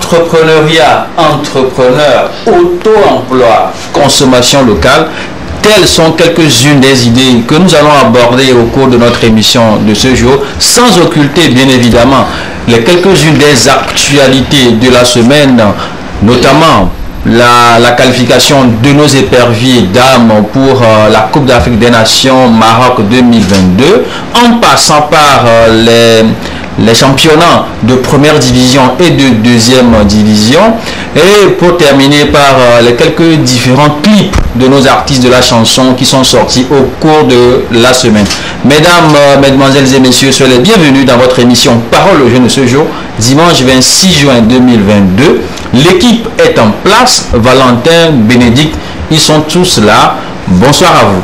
Entrepreneuriat, entrepreneur, auto-emploi, consommation locale. Telles sont quelques-unes des idées que nous allons aborder au cours de notre émission de ce jour, sans occulter bien évidemment les quelques-unes des actualités de la semaine, notamment la qualification de nos éperviers dames pour la Coupe d'Afrique des Nations Maroc 2022, en passant par les championnats de première division et de deuxième division, et pour terminer par les quelques différents clips de nos artistes de la chanson qui sont sortis au cours de la semaine. Mesdames, mesdemoiselles et messieurs, soyez les bienvenus dans votre émission Parole aux jeunes de ce jour, dimanche 26 juin 2022. L'équipe est en place, Valentin, Bénédicte, ils sont tous là. Bonsoir à vous.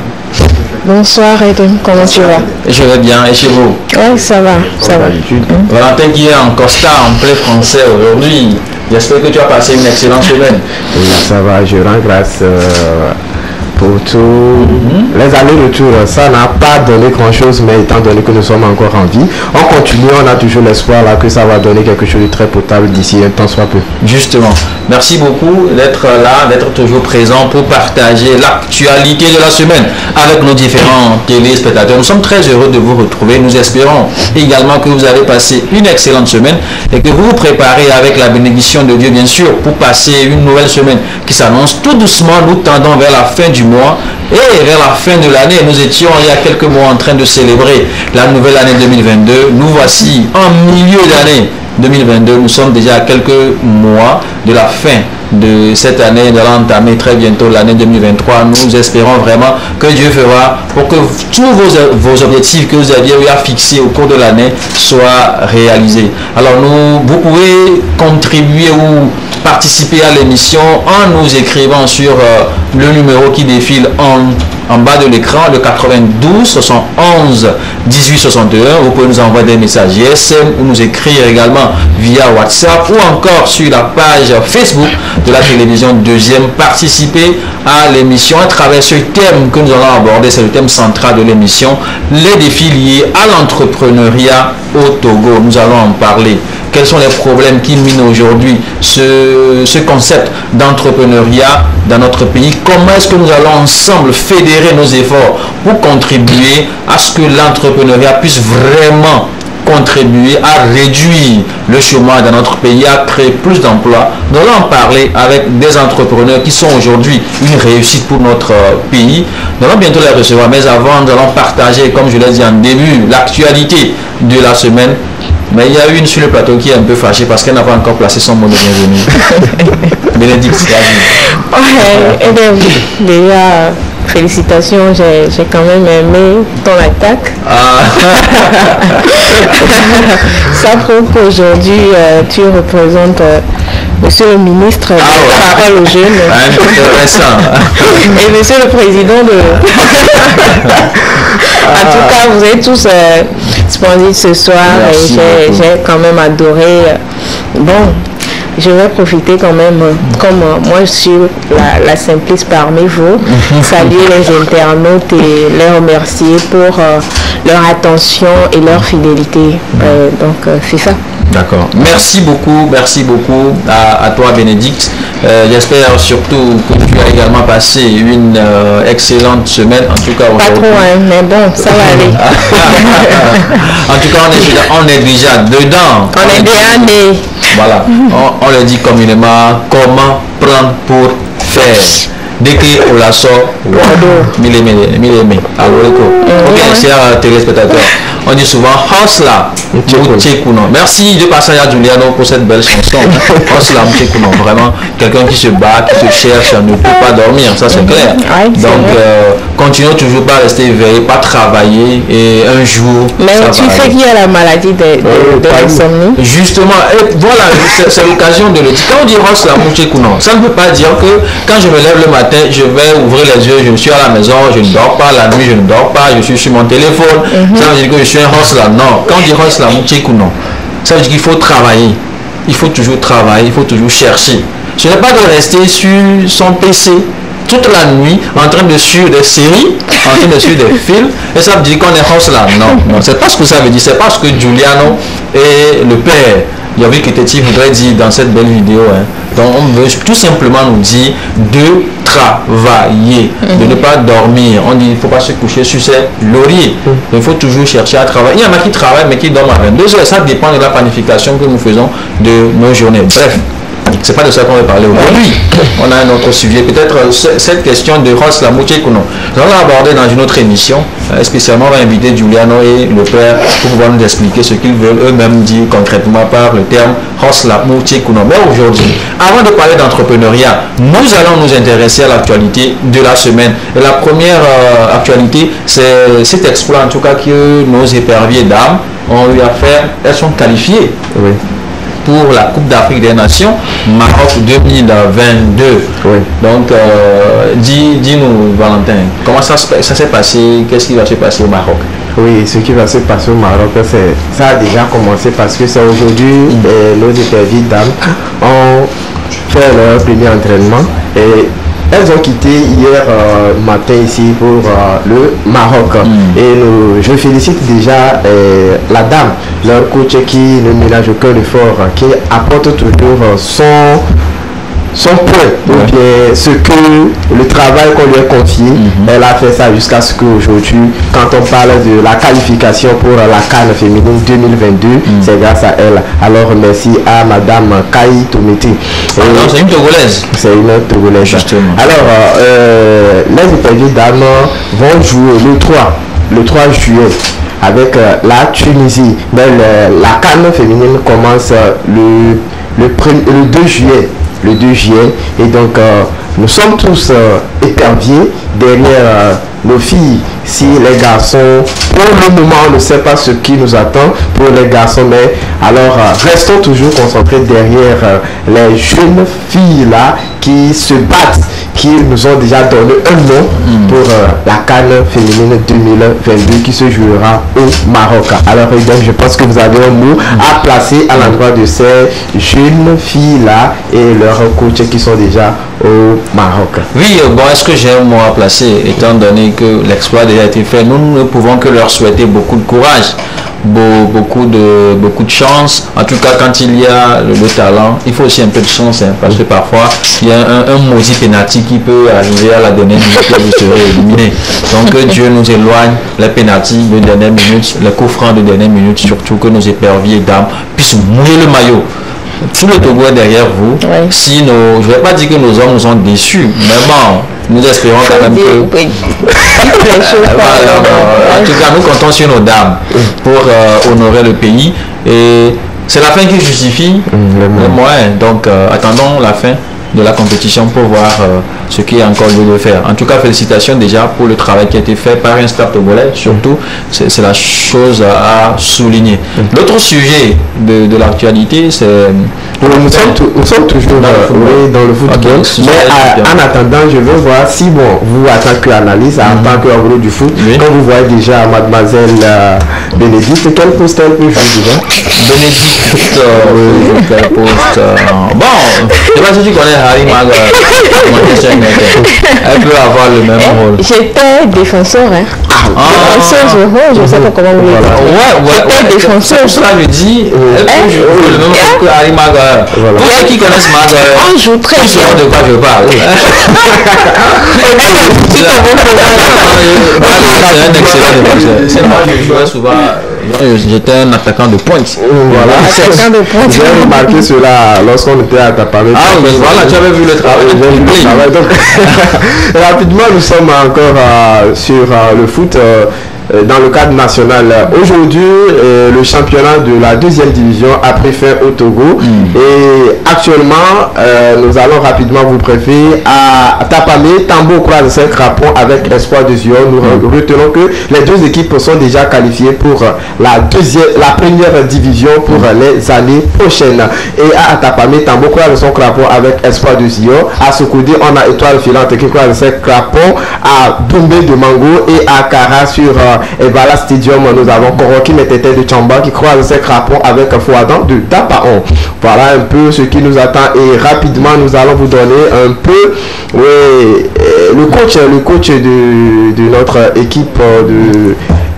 Bonsoir Edwin, comment tu vas? Je vais bien, et chez vous? Oui, ça va, ça va. Valentin qui est en costard, en plein français aujourd'hui. J'espère que tu as passé une excellente semaine. Oui, ça va, je rends grâce pour tous les allers-retours. Ça n'a pas donné grand-chose, mais étant donné que nous sommes encore en vie, on continue, on a toujours l'espoir là que ça va donner quelque chose de très potable d'ici un temps soit peu. Justement, merci beaucoup d'être là, d'être toujours présent pour partager l'actualité de la semaine avec nos différents téléspectateurs. Nous sommes très heureux de vous retrouver. Nous espérons également que vous avez passé une excellente semaine et que vous vous préparez avec la bénédiction de Dieu, bien sûr, pour passer une nouvelle semaine qui s'annonce. Tout doucement, nous tendons vers la fin du mois et vers la fin de l'année. Nous étions il y a quelques mois en train de célébrer la nouvelle année 2022. Nous voici en milieu d'année 2022. Nous sommes déjà à quelques mois de la fin de cette année. Nous allons entamer très bientôt l'année 2023. Nous espérons vraiment que Dieu fera pour que tous vos objectifs que vous aviez eu à fixer au cours de l'année soient réalisés. Alors vous pouvez contribuer ou participer à l'émission en nous écrivant sur le numéro qui défile en bas de l'écran, le 92 71 18 61. Vous pouvez nous envoyer des messages GSM ou nous écrire également via WhatsApp ou encore sur la page Facebook de la télévision Deuxième. Participer à l'émission à travers ce thème que nous allons aborder. C'est le thème central de l'émission, les défis liés à l'entrepreneuriat au Togo. Nous allons en parler. Quels sont les problèmes qui minent aujourd'hui ce concept d'entrepreneuriat dans notre pays? Comment est-ce que nous allons ensemble fédérer nos efforts pour contribuer à ce que l'entrepreneuriat puisse vraiment contribuer à réduire le chômage dans notre pays, à créer plus d'emplois? Nous allons en parler avec des entrepreneurs qui sont aujourd'hui une réussite pour notre pays. Nous allons bientôt les recevoir, mais avant, nous allons partager, comme je l'ai dit en début, l'actualité de la semaine. Mais il y a une sur le plateau qui est un peu fâchée parce qu'elle n'a pas encore placé son mot de bienvenue. Bénédicte, c'est à vous. Ouais, déjà, félicitations, j'ai quand même aimé ton attaque. Ça prouve qu'aujourd'hui, tu représentes Monsieur le ministre de Parole aux jeunes. Et Monsieur le Président de... En tout cas, vous êtes tous splendides ce soir. Et j'ai quand même adoré. Bon, je vais profiter quand même, comme moi je suis la simpliste parmi vous, saluer les internautes et les remercier pour leur attention et leur fidélité. Donc, c'est ça. D'accord. Merci beaucoup à toi Bénédicte. J'espère surtout que tu as également passé une excellente semaine. En tout cas, pas trop, hein, mais bon, ça va aller. En tout cas, on est déjà dedans. On est déjà né. Voilà. On le dit communément, comment prendre pour faire. Dès qu'on la sort, mille aimés. Alors, ok, chers téléspectateurs, on dit souvent Hosla Mouchekuno. Merci de passer à Giuliano pour cette belle chanson. Hosla Mouchekuno, vraiment quelqu'un qui se bat, qui se cherche, ne peut pas dormir, ça c'est clair. Donc continuons toujours pas rester éveillé, pas travailler et un jour. Mais tu sais qu'il y a la maladie de l'insomnie. Justement, et voilà, c'est l'occasion de le dire. Quand on dit Hosla Mouchekuno, ça ne veut pas dire que quand je me lève le matin, je vais ouvrir les yeux, je suis à la maison, je ne dors pas, la nuit je ne dors pas, je suis sur mon téléphone. Ça veut dire que je suis un hustler. Non, quand on dit hustler, ça veut dire qu'il faut travailler. Il faut toujours travailler, il faut toujours chercher. Ce n'est pas de rester sur son PC toute la nuit en train de suivre des séries, en train de suivre des films, et ça veut dire qu'on est house là. Non, c'est pas ce que ça veut dire, c'est pas ce que Giuliano et le père Yavik Kiteti voudrait dire dans cette belle vidéo. Donc on veut tout simplement nous dire de travailler, de ne pas dormir. On dit il ne faut pas se coucher sur ses lauriers. Il faut toujours chercher à travailler. Il y en a qui travaillent mais qui dorment à 22h. Ça dépend de la planification que nous faisons de nos journées. Bref. C'est pas de ça qu'on va parler aujourd'hui. On a un autre sujet. Peut-être cette question de Ross Lamouche Kouno. Nous allons l'aborder dans une autre émission. Spécialement, on va inviter Giuliano et le père pour pouvoir nous expliquer ce qu'ils veulent eux-mêmes dire concrètement par le terme Ross Lamouche Kouno. Mais aujourd'hui, avant de parler d'entrepreneuriat, nous allons nous intéresser à l'actualité de la semaine. Et la première actualité, c'est cet exploit en tout cas que nos éperviers d'âme ont eu à faire. Elles sont qualifiées. Oui. Pour la Coupe d'Afrique des Nations, Maroc 2022. Oui. Donc, dis-nous, Valentin, comment ça s'est passé? Qu'est-ce qui va se passer au Maroc? Oui, ce qui va se passer au Maroc, ça a déjà commencé parce que c'est aujourd'hui nos éperviers dames ont fait leur premier entraînement et elles ont quitté hier matin ici pour le Maroc. Et je félicite déjà la dame, leur coach qui ne ménage aucun effort, qui apporte toujours son point, ou bien ce que le travail qu'on lui a confié, elle a fait ça jusqu'à ce qu'aujourd'hui, quand on parle de la qualification pour la CAN féminine 2022, c'est grâce à elle. Alors merci à madame Kai Tomete. C'est une Togolaise. C'est une Togolaise. Justement. Alors, les éperviers dames vont jouer le 3 juillet avec la Tunisie. Mais la CAN féminine commence le 2 juillet. Le 2 juillet, et donc nous sommes tous éperviers derrière nos filles. Si les garçons, pour le moment on ne sait pas ce qui nous attend pour les garçons, mais alors restons toujours concentrés derrière les jeunes filles là qui se battent, qui nous ont déjà donné un nom pour la CAN féminine 2022 qui se jouera au Maroc. Alors donc je pense que vous avez un mot à placer à l'endroit de ces jeunes filles là et leurs coachs qui sont déjà au Maroc. Oui, bon, est-ce que j'ai un mot à placer étant donné que l'exploit a déjà été fait? Nous ne pouvons que leur souhaiter beaucoup de courage, beaucoup de chance. En tout cas, quand il y a le talent, il faut aussi un peu de chance, parce que parfois il y a un maudit pénalty qui peut arriver à la dernière minute et vous serez éliminé. Donc que Dieu nous éloigne les pénaltys de dernière minute, les coups francs de dernière minute, surtout que nos éperviers dames puissent mouiller le maillot. Tout le Togo est derrière vous. Oui. Si je ne vais pas dire que nos hommes nous ont déçus, mais bon, nous espérons quand même que... En tout cas, nous comptons sur nos dames pour honorer le pays. Et c'est la fin qui justifie les moyens. Donc, attendons la fin de la compétition pour voir ce qui est encore lieu de faire. En tout cas, félicitations déjà pour le travail qui a été fait par un staff togolais. Surtout, c'est la chose à souligner. L'autre sujet de l'actualité, c'est... Nous sommes toujours dans le football. Okay. Mais en attendant, je veux voir si, bon, vous, en tant qu'analyste, en tant qu'envoi du foot, quand vous voyez déjà mademoiselle Bénédicte, quel poste elle peut jouer déjà? Bénédicte, quel poste bon, je ne sais pas si tu connais Harry Maguire. Elle peut avoir le même rôle. J'étais défenseur, hein. Je ne sais pas comment vous le dire. J'étais défenseur. C'est pour cela que je dis, elle peut jouer le même rôle que Harry Maguire. Pour ceux qui connaissent Maguire, on joue très bien. De quoi je parle. C'est un excellent défenseur. C'est moi je jouais souvent. J'étais un attaquant de pointe. Voilà. J'ai remarqué cela lorsqu'on était à Tapamé. Ah, mais voilà, tu avais vu le travail. Donc, rapidement, nous sommes encore sur le foot. Dans le cadre national. Aujourd'hui, le championnat de la 2e division a pris fin au Togo et actuellement, nous allons rapidement vous préférer à Tapamé, Tambo croise 5 rapports avec Espoir de Zion. Nous retenons que les deux équipes sont déjà qualifiées pour la première division pour les années prochaines. Et à Tapamé, Tambo croise 5 rapports avec Espoir de Zion. À Sokoudé, on a Étoile Filante qui croise 5 rapports à Doumbé de Mango et à Kara sur Evala Stadium, nous avons Koroki Metete de Chamba qui croise ses crapons avec Fouadan de Tapaon. Voilà un peu ce qui nous attend et rapidement nous allons vous donner un peu le coach de notre équipe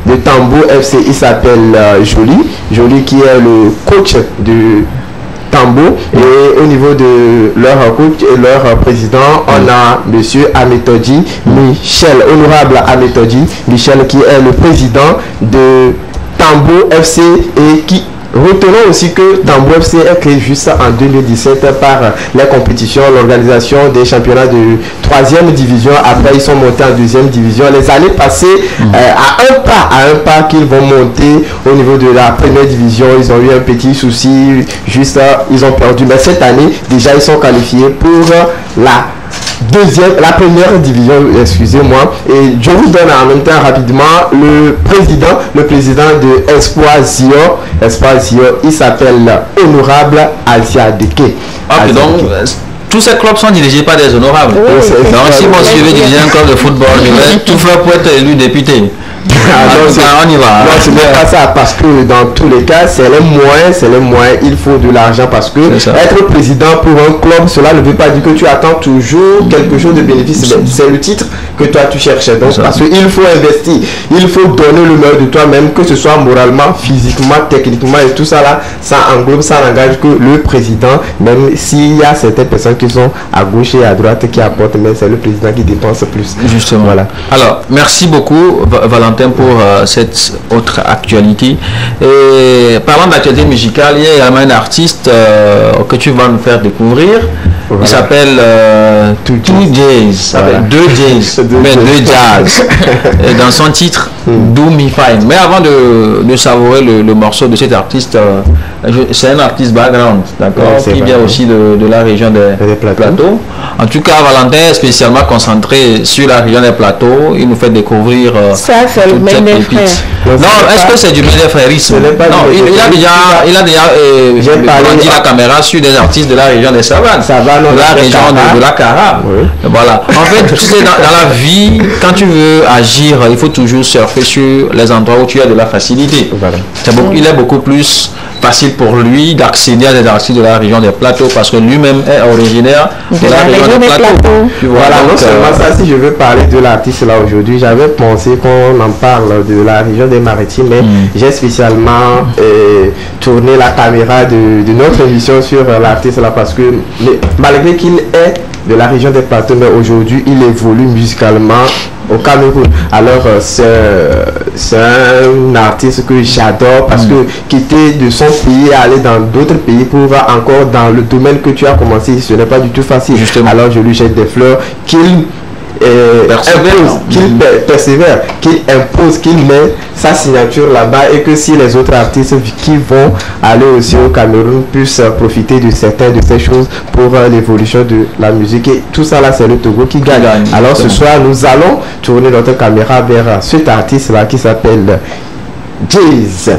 de Tambo FC. Il s'appelle Joly qui est le coach de Tambo, et au niveau de leur coach et leur président, on a monsieur Ametodi Michel, honorable Ametodi Michel, qui est le président de Tambo FC et qui retenons aussi que Tambo FC est créé juste en 2017 par les compétitions, l'organisation des championnats de 3e division. Après, ils sont montés en 2e division. Les années passées, à un pas qu'ils vont monter au niveau de la 1re division. Ils ont eu un petit souci, juste ils ont perdu. Mais cette année, déjà, ils sont qualifiés pour la 1re division, excusez-moi. Et je vous donne en même temps rapidement le président de Espoir Zio, il s'appelle honorable Asia Deke. Ok, donc tous ces clubs sont dirigés par des honorables. Donc si mon suivez diriger un club de football, je vais tout faire pour être élu député. On y va. Non, ce n'est pas ça, parce que dans tous les cas, c'est les moyens, il faut de l'argent, parce que être président pour un club, cela ne veut pas dire que tu attends toujours quelque chose de bénéfice. C'est le titre que toi tu cherches. Donc, parce qu'il faut investir, il faut donner le meilleur de toi-même, que ce soit moralement, physiquement, techniquement et tout ça là, ça englobe, ça n'engage que le président, même s'il y a certaines personnes qui sont à gauche et à droite qui apportent, mais c'est le président qui dépense plus. Justement. Voilà. Alors, merci beaucoup Valentin pour cette autre actualité. Et parlant d'actualité musicale, il y a également un artiste que tu vas nous faire découvrir. Voilà. Il s'appelle Two Jazz, avec 2 jazz, mais 2 jazz. Et dans son titre, Do Me Fine. Mais avant de savourer le morceau de cet artiste, c'est un artiste background, d'accord, qui vient aussi de la région des plateaux. En tout cas, Valentin est spécialement concentré sur la région des plateaux. Il nous fait découvrir ça, c'est le Méné Frère. Non, est-ce que c'est du Méné Frérisme? Non, il a déjà dit la caméra sur des artistes de la région des Savanes, de la région de la Cara. Oui. Voilà. En fait, tu sais, dans la vie, quand tu veux agir, il faut toujours surfer sur les endroits où tu as de la facilité. Voilà. Il est beaucoup plus facile pour lui d'accéder à des artistes de la région des plateaux parce que lui-même est originaire de la région des plateaux. Voilà, non seulement ça, si je veux parler de l'artiste là aujourd'hui, j'avais pensé qu'on en parle de la région des Maritimes, mais j'ai spécialement tourné la caméra de notre émission sur l'artiste là parce que malgré qu'il est de la région des plateaux, mais aujourd'hui il évolue musicalement au Cameroun. Alors c'est un artiste que j'adore parce que quitter de son pays et aller dans d'autres pays pour encore dans le domaine que tu as commencé, ce n'est pas du tout facile. Justement. Alors je lui jette des fleurs qu'il persévère, qu'il impose, qu'il met sa signature là-bas et que si les autres artistes qui vont aller aussi au Cameroun puissent profiter de certaines de ces choses pour l'évolution de la musique. Et tout ça là, c'est le Togo qui gagne. Alors ce soir, nous allons tourner notre caméra vers cet artiste là qui s'appelle Jazz.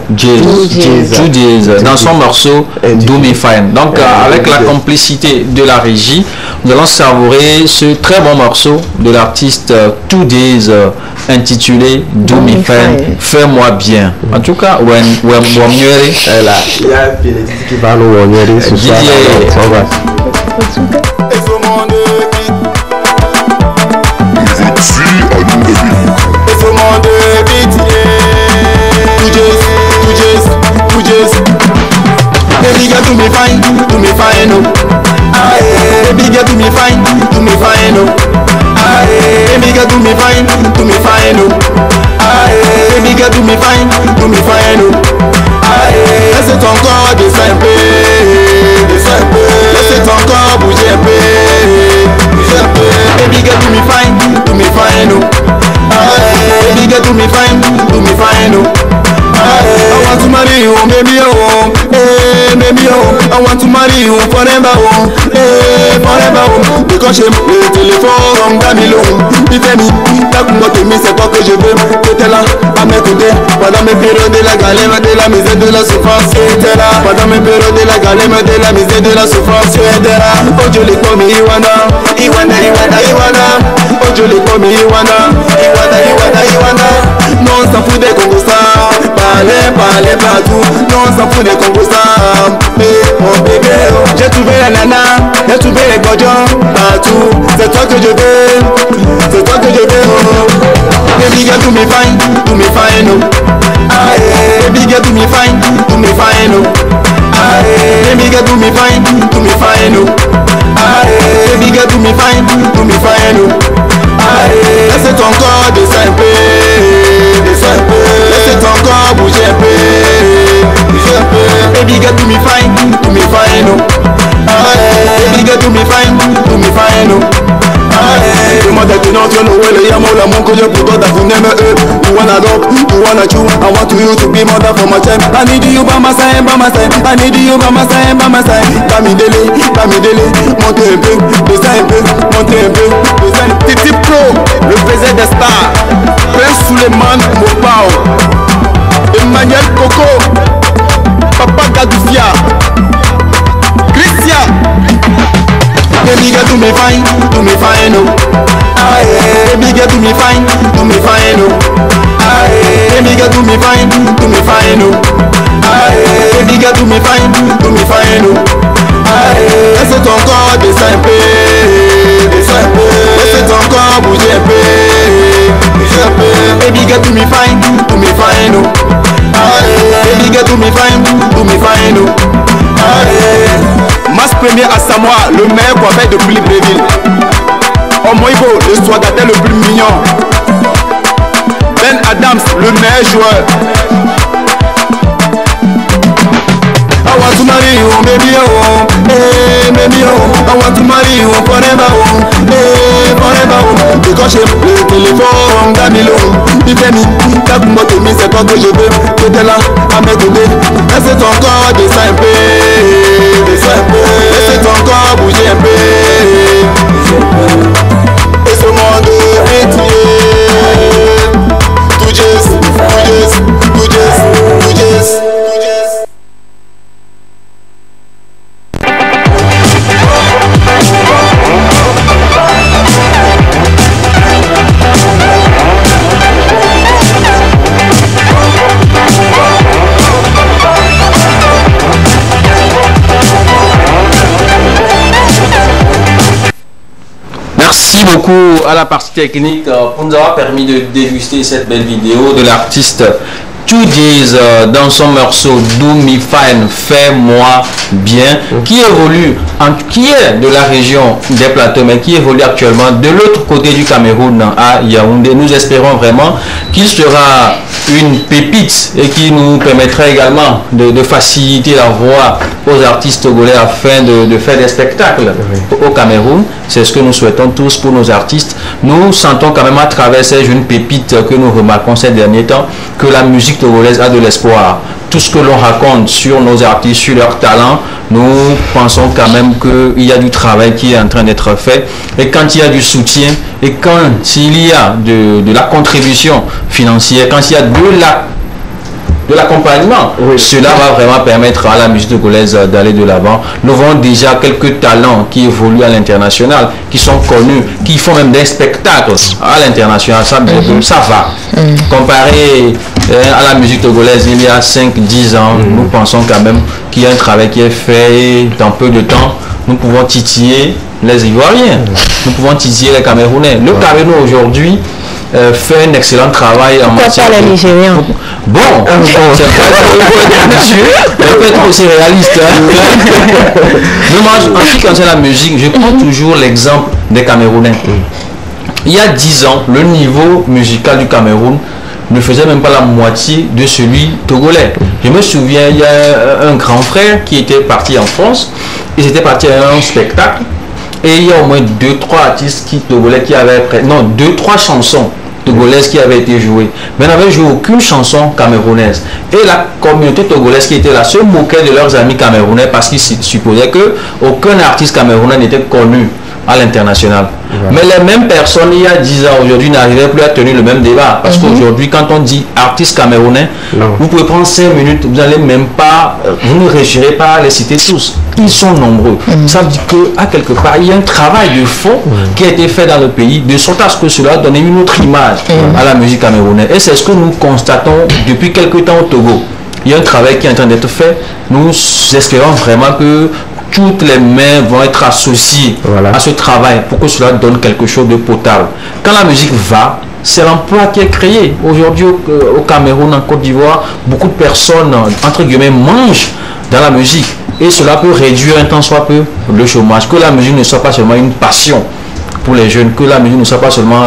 Dans son morceau Do Me Fine. Donc avec la complicité de la régie, nous allons savourer ce très bon morceau de l'artiste Two Days intitulé Do Me Fine, Fais-moi bien. En tout cas, il y a Bénédicte qui va nous wonyere ce soir. Baby girl, do me fine, oh. Aye, baby girl, do me fine, oh. Aye, baby girl, do me fine, oh. Aye, baby girl, do me fine, oh. Aye, laisse ton corps descendre, laisse ton corps bouger un peu. Baby girl, do me fine, oh. Aye, baby girl, do me fine, oh. I want to marry you, baby, oh, hey, baby, oh. I want to marry you forever, oh, hey, forever, oh. Because j'ai le téléphone, Camilo, il fait mi, t'as combattu, mais c'est pas que je veux. T'étais là, à m'écouter, pendant mes périodes de la galère, de la misère, de la souffrance, t'étais là. Pendant mes périodes de la galère, de la misère, de la souffrance, t'étais là. Oh, je l'ai commis, Iwana. Oh, je l'ai commis, Iwana. Non, ça fout do me fine, oh. Aye, baby girl do me fine, oh. Aye, baby girl do me fine, oh. Aye, baby girl do me fine, oh. Aye, laisse ton corps descendre, laisse ton corps bouger un peu, baby girl do me fine, oh. Aye, baby girl do me fine, oh. Demande à tes noms, tu know where the yamo, l'amour que je pour toi, t'as foutu me you wanna dog, you wanna chew, I want you to be mother for my time. I need you by my side, I need you by my side, Tami délé, montez un peu, descends un peu, montez un peu, descends. Titi Pro, le baiser des stars, Prince Suleiman Mopao, Emmanuel Coco, Papa Gadoufia, Christian. Baby girl do me fine, oh. Aye, baby girl do me fine, oh. Aye, baby girl do me fine, oh. Aye, baby girl do me fine, oh. Aye, laisse ton corps descendre un peu, laisse ton corps bouger un peu, baby girl do me fine, oh. Aye, baby girl do me fine, oh. Aye. Masse premier à Samoa, le meilleur coiffeur de Libreville. Omoibo, le soidateur le plus mignon. Ben Adams, le meilleur joueur. I want to marry you, baby, oh, hey, baby, oh. I want to marry you forever, oh, hey, forever, oh. Because j'ai le téléphone, Damilo. Il fait mi, t'as pour moi, c'est toi que je veux. T'étais là, à m'aider. Laisse ton corps descendre un peu, laisse ton corps bouger un peu. Et ce monde entier, tout juste. Merci beaucoup à la partie technique pour nous avoir permis de déguster cette belle vidéo de l'artiste Tudiz dans son morceau Do Me Fine, fais-moi bien, qui évolue, qui est de la région des plateaux, mais qui évolue actuellement de l'autre côté du Cameroun à Yaoundé. Nous espérons vraiment qu'il sera une pépite et qui nous permettra également de faciliter la voie aux artistes togolais afin de faire des spectacles au Cameroun. C'est ce que nous souhaitons tous pour nos artistes. Nous sentons quand même à travers ces jeunes pépites que nous remarquons ces derniers temps que la musique togolaise a de l'espoir. Tout ce que l'on raconte sur nos artistes, sur leur talent, nous pensons quand même qu'il y a du travail qui est en train d'être fait. Et quand il y a du soutien, et quand il y a de la contribution financière, quand il y a de l'accompagnement, cela va vraiment permettre à la musique togolaise d'aller de l'avant. Nous avons déjà quelques talents qui évoluent à l'international, qui sont connus, qui font même des spectacles à l'international. Ça va. Comparé à la musique togolaise il y a 5-10 ans, nous pensons quand même qu'il y a un travail qui est fait dans peu de temps. Nous pouvons titiller les Ivoiriens, nous pouvons titiller les Camerounais. Le Cameroun aujourd'hui fait un excellent travail en matière de... les Nigériens. Bon, c'est vrai, peut être aussi réaliste. Mais moi, en ce qui concerne la musique, je prends toujours l'exemple des Camerounais. Il y a 10 ans, le niveau musical du Cameroun ne faisait même pas la moitié de celui togolais. Je me souviens, il y a un grand frère qui était parti en France, ils étaient partis à un spectacle, et il y a au moins 2-3 artistes togolais qui avaient, non, 2-3 chansons togolaises qui avaient été jouées, mais n'avaient joué aucune chanson camerounaise. Et la communauté togolaise qui était là se moquait de leurs amis camerounais parce qu'ils supposaient qu'aucun artiste camerounais n'était connu à l'international. Mais les mêmes personnes il y a 10 ans aujourd'hui n'arrivaient plus à tenir le même débat, parce qu'aujourd'hui quand on dit artiste camerounais, vous pouvez prendre 5 minutes, vous n'allez même pas, vous ne réussirez pas à les citer tous, ils sont nombreux. Ça veut dire qu'à quelque part il y a un travail de fond qui a été fait dans le pays, de sorte à ce que cela donne une autre image à la musique camerounaise, et c'est ce que nous constatons depuis quelques temps au Togo. Il y a un travail qui est en train d'être fait. Nous espérons vraiment que toutes les mains vont être associées à ce travail pour que cela donne quelque chose de potable. Quand la musique va, c'est l'emploi qui est créé. Aujourd'hui, au Cameroun, en Côte d'Ivoire, beaucoup de personnes, entre guillemets, mangent dans la musique. Et cela peut réduire un tant soit peu le chômage. Que la musique ne soit pas seulement une passion pour les jeunes, que la musique ne soit pas seulement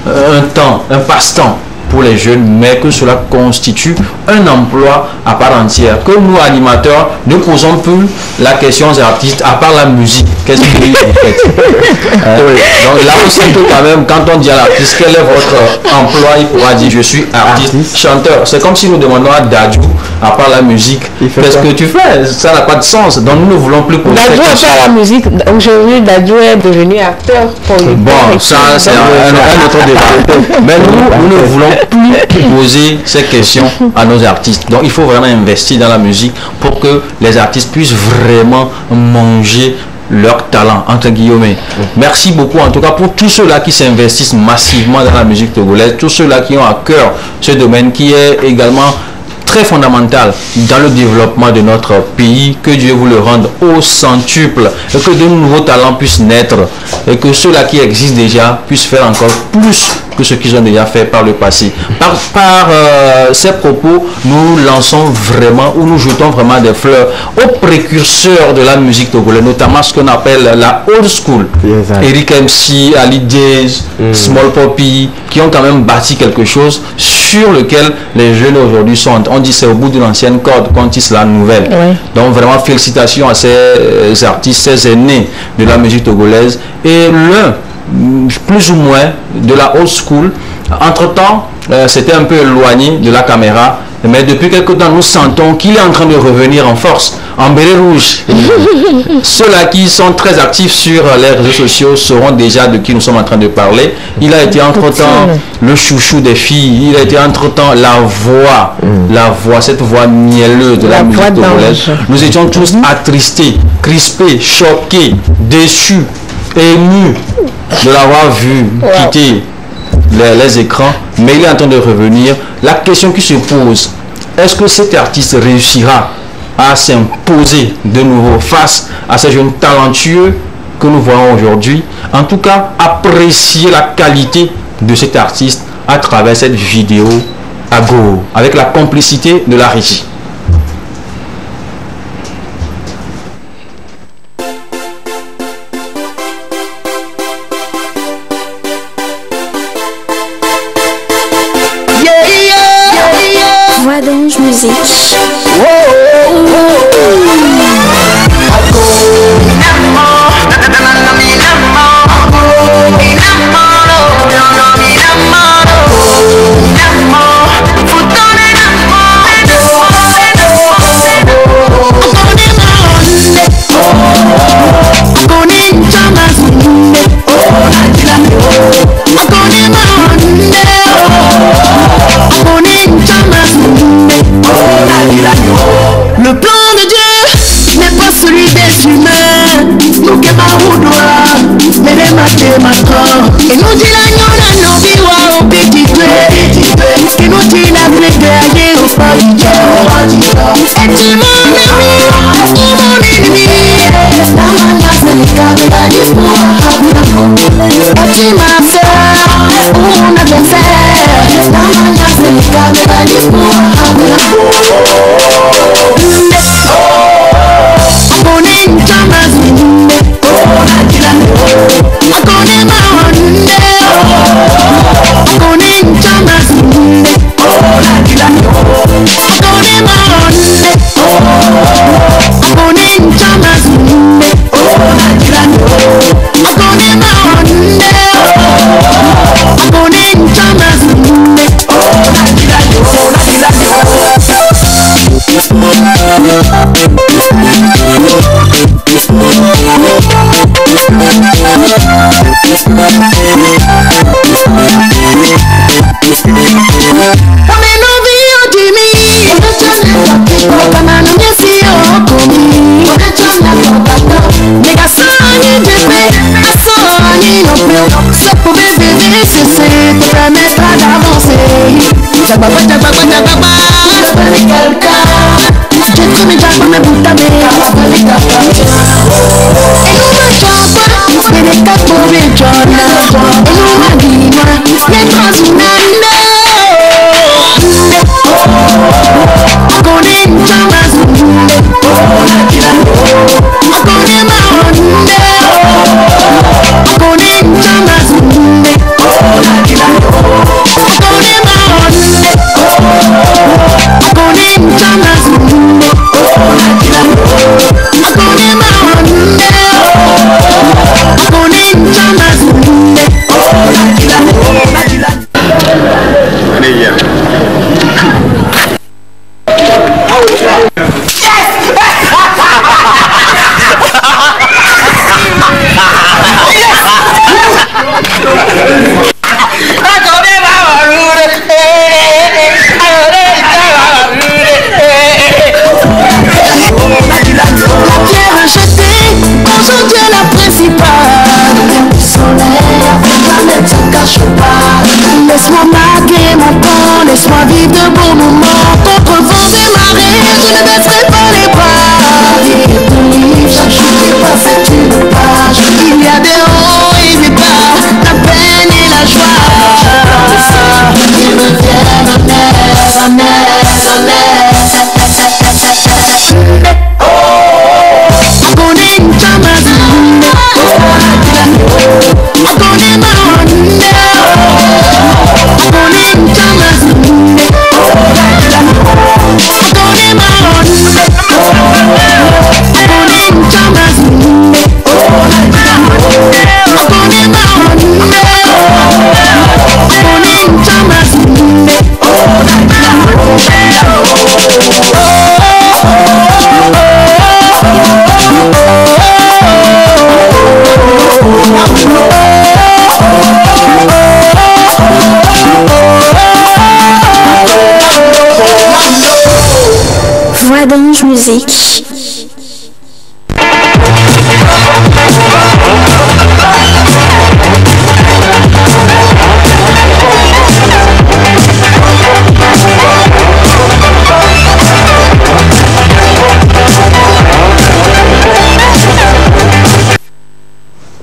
un passe-temps pour les jeunes, mais que cela constitue un emploi à part entière. Que nous, animateurs, ne posons plus la question aux artistes, à part la musique, qu'est-ce que vous faites? Donc là aussi, quand même, quand on dit à l'artiste, quel est votre emploi, il pourra dire, je suis artiste, chanteur. C'est comme si nous demandons à Dadju, à part la musique, qu'est-ce que tu fais? Ça n'a pas de sens. Donc nous ne voulons plus poser Dadju a fait la musique. Aujourd'hui, Dadju est devenu acteur pour les bon, ça, c'est un autre débat. Mais nous ne voulons plus poser ces questions à nos artistes. Donc il faut vraiment investir dans la musique pour que les artistes puissent vraiment manger leur talent, entre guillemets. Merci beaucoup en tout cas pour tous ceux-là qui s'investissent massivement dans la musique togolaise, tous ceux-là qui ont à cœur ce domaine qui est également très fondamental dans le développement de notre pays. Que Dieu vous le rende au centuple et que de nouveaux talents puissent naître et que ceux-là qui existent déjà puissent faire encore plus que ce qu'ils ont déjà fait par le passé. Par ces propos, nous lançons vraiment ou nous jetons vraiment des fleurs aux précurseurs de la musique togolaise, notamment ce qu'on appelle la old school. Eric MC, Ali Days, Small Poppy, qui ont quand même bâti quelque chose sur lequel les jeunes aujourd'hui sont. On dit c'est au bout d'une ancienne corde qu'on tisse la nouvelle. Oui. Donc vraiment félicitations à ces artistes, ces aînés de la musique togolaise. Et l'un, plus ou moins, de la old school, entre-temps, c'était un peu éloigné de la caméra. Mais depuis quelque temps, nous sentons qu'il est en train de revenir en force, en béret rouge. Ceux-là qui sont très actifs sur les réseaux sociaux sauront déjà de qui nous sommes en train de parler. Il a été entre-temps le chouchou des filles. Il a été entre-temps la voix, cette voix mielleuse de la musique togolaise. Nous étions tous attristés, crispés, choqués, déçus, émus de l'avoir vu quitter les écrans, mais il est en train de revenir. La question qui se pose, est-ce que cet artiste réussira à s'imposer de nouveau face à ces jeunes talentueux que nous voyons aujourd'hui? En tout cas, apprécier la qualité de cet artiste à travers cette vidéo à go, avec la complicité de la régie. Voix musique. Le plan de Dieu n'est pas celui des humains. Nous qui maroudoua, mais les mathématons. Et nous dit la nyona no biwa au petit peu. Et nous dit la grégage au pavillon. Et tu mon ami, et mon ennemi. La manière c'est le cas de la discours. Et tu ma soeur, mon adversaire. La manière c'est le cas de la discours. Let's Laisse-moi marquer mon temps, laisse-moi vivre de beaux moments. Contre vent des marées, je ne baisserai pas les bras. Écrire ton livre, chaque jour qui passe est une page. Il y a des hauts et des bas, la peine et la joie. Ils reviennent en air, en air, en air. Akone nchamazi, akone maonde. Voix d'Ange Musique.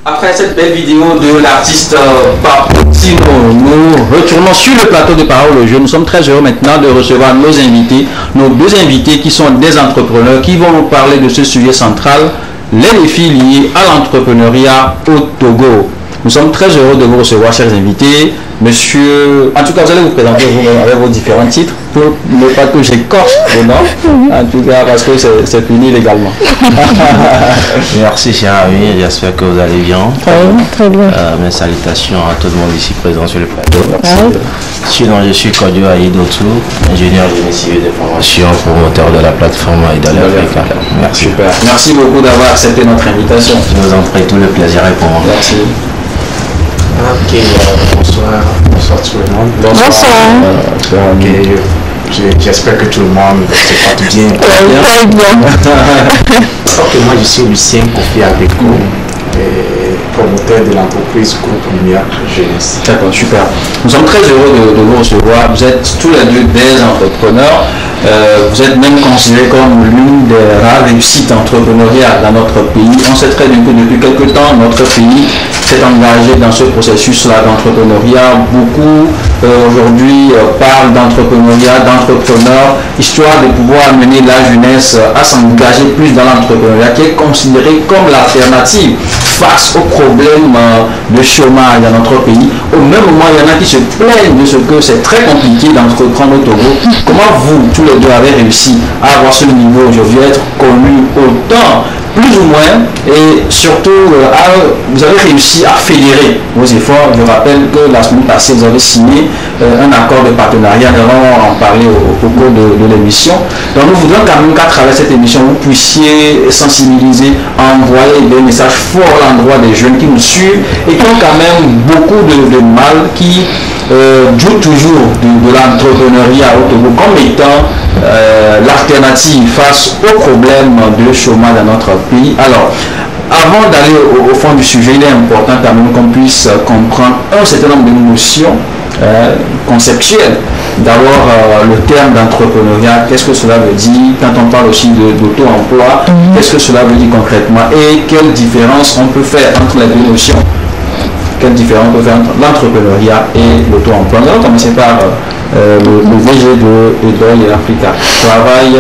Après cette belle vidéo de l'artiste Papotino, nous retournons sur le plateau de Parole au Jeu. Nous sommes très heureux maintenant de recevoir nos invités, nos deux invités qui sont des entrepreneurs qui vont nous parler de ce sujet central, les défis liés à l'entrepreneuriat au Togo. Nous sommes très heureux de vous recevoir, chers invités. Monsieur, en tout cas, vous allez vous présenter vous avec vos différents titres pour ne pas que j'écorche vos noms. En tout cas, parce que c'est puni légalement. Merci, cher ami. J'espère que vous allez bien. Oui, très bien. Mes salutations à tout le monde ici présent sur le plateau. Oui. Sinon, je suis Kodio Aïdotou, ingénieur génie civil de formation, promoteur de la plateforme Idol Africa. Merci. Super. Merci beaucoup d'avoir accepté notre invitation. Je vous en prie, tout le plaisir est pour moi. Merci. Ok, bonsoir tout le monde. Bonsoir. J'espère que tout le monde se porte bien. Très bien. Moi je suis Lucien Kofi Abeko, promoteur de l'entreprise Groupe Lumière Jeunesse. D'accord, super. Nous sommes très heureux de vous recevoir. Vous êtes tous les deux des entrepreneurs. Vous êtes même considérés comme l'une des rares réussites entrepreneuriales dans notre pays. On sait très bien que depuis quelque temps, notre pays s'est engagé dans ce processus-là d'entrepreneuriat. Beaucoup aujourd'hui parlent d'entrepreneuriat, d'entrepreneurs, histoire de pouvoir amener la jeunesse à s'engager plus dans l'entrepreneuriat, qui est considéré comme l'alternative face aux problèmes de chômage dans notre pays. Au même moment, il y en a qui se plaignent de ce que c'est très compliqué d'entreprendre au Togo. Comment vous, tous les deux, avez réussi à avoir ce niveau aujourd'hui, être connu autant, plus ou moins, et surtout, vous avez réussi à fédérer vos efforts. Je rappelle que la semaine passée, vous avez signé un accord de partenariat. Nous allons en parler au cours de l'émission. Donc, nous voudrions quand même qu'à travers cette émission, vous puissiez sensibiliser, envoyer des messages forts à l'endroit des jeunes qui nous suivent et qui ont quand même beaucoup de mal, qui jouent toujours de l'entrepreneuriat au Togo comme étant l'alternative face aux problèmes de chômage dans notre pays. Alors, avant d'aller au fond du sujet, il est important quand même qu'on puisse comprendre un certain nombre de notions conceptuelles. D'abord, le terme d'entrepreneuriat, qu'est-ce que cela veut dire? Quand on parle aussi d'auto-emploi, qu'est-ce que cela veut dire concrètement? Et quelle différence on peut faire entre les deux notions? Quelle différence on peut faire entre l'entrepreneuriat et l'auto-emploi? Nous allons commencer par le VG de Idol Africa. Travail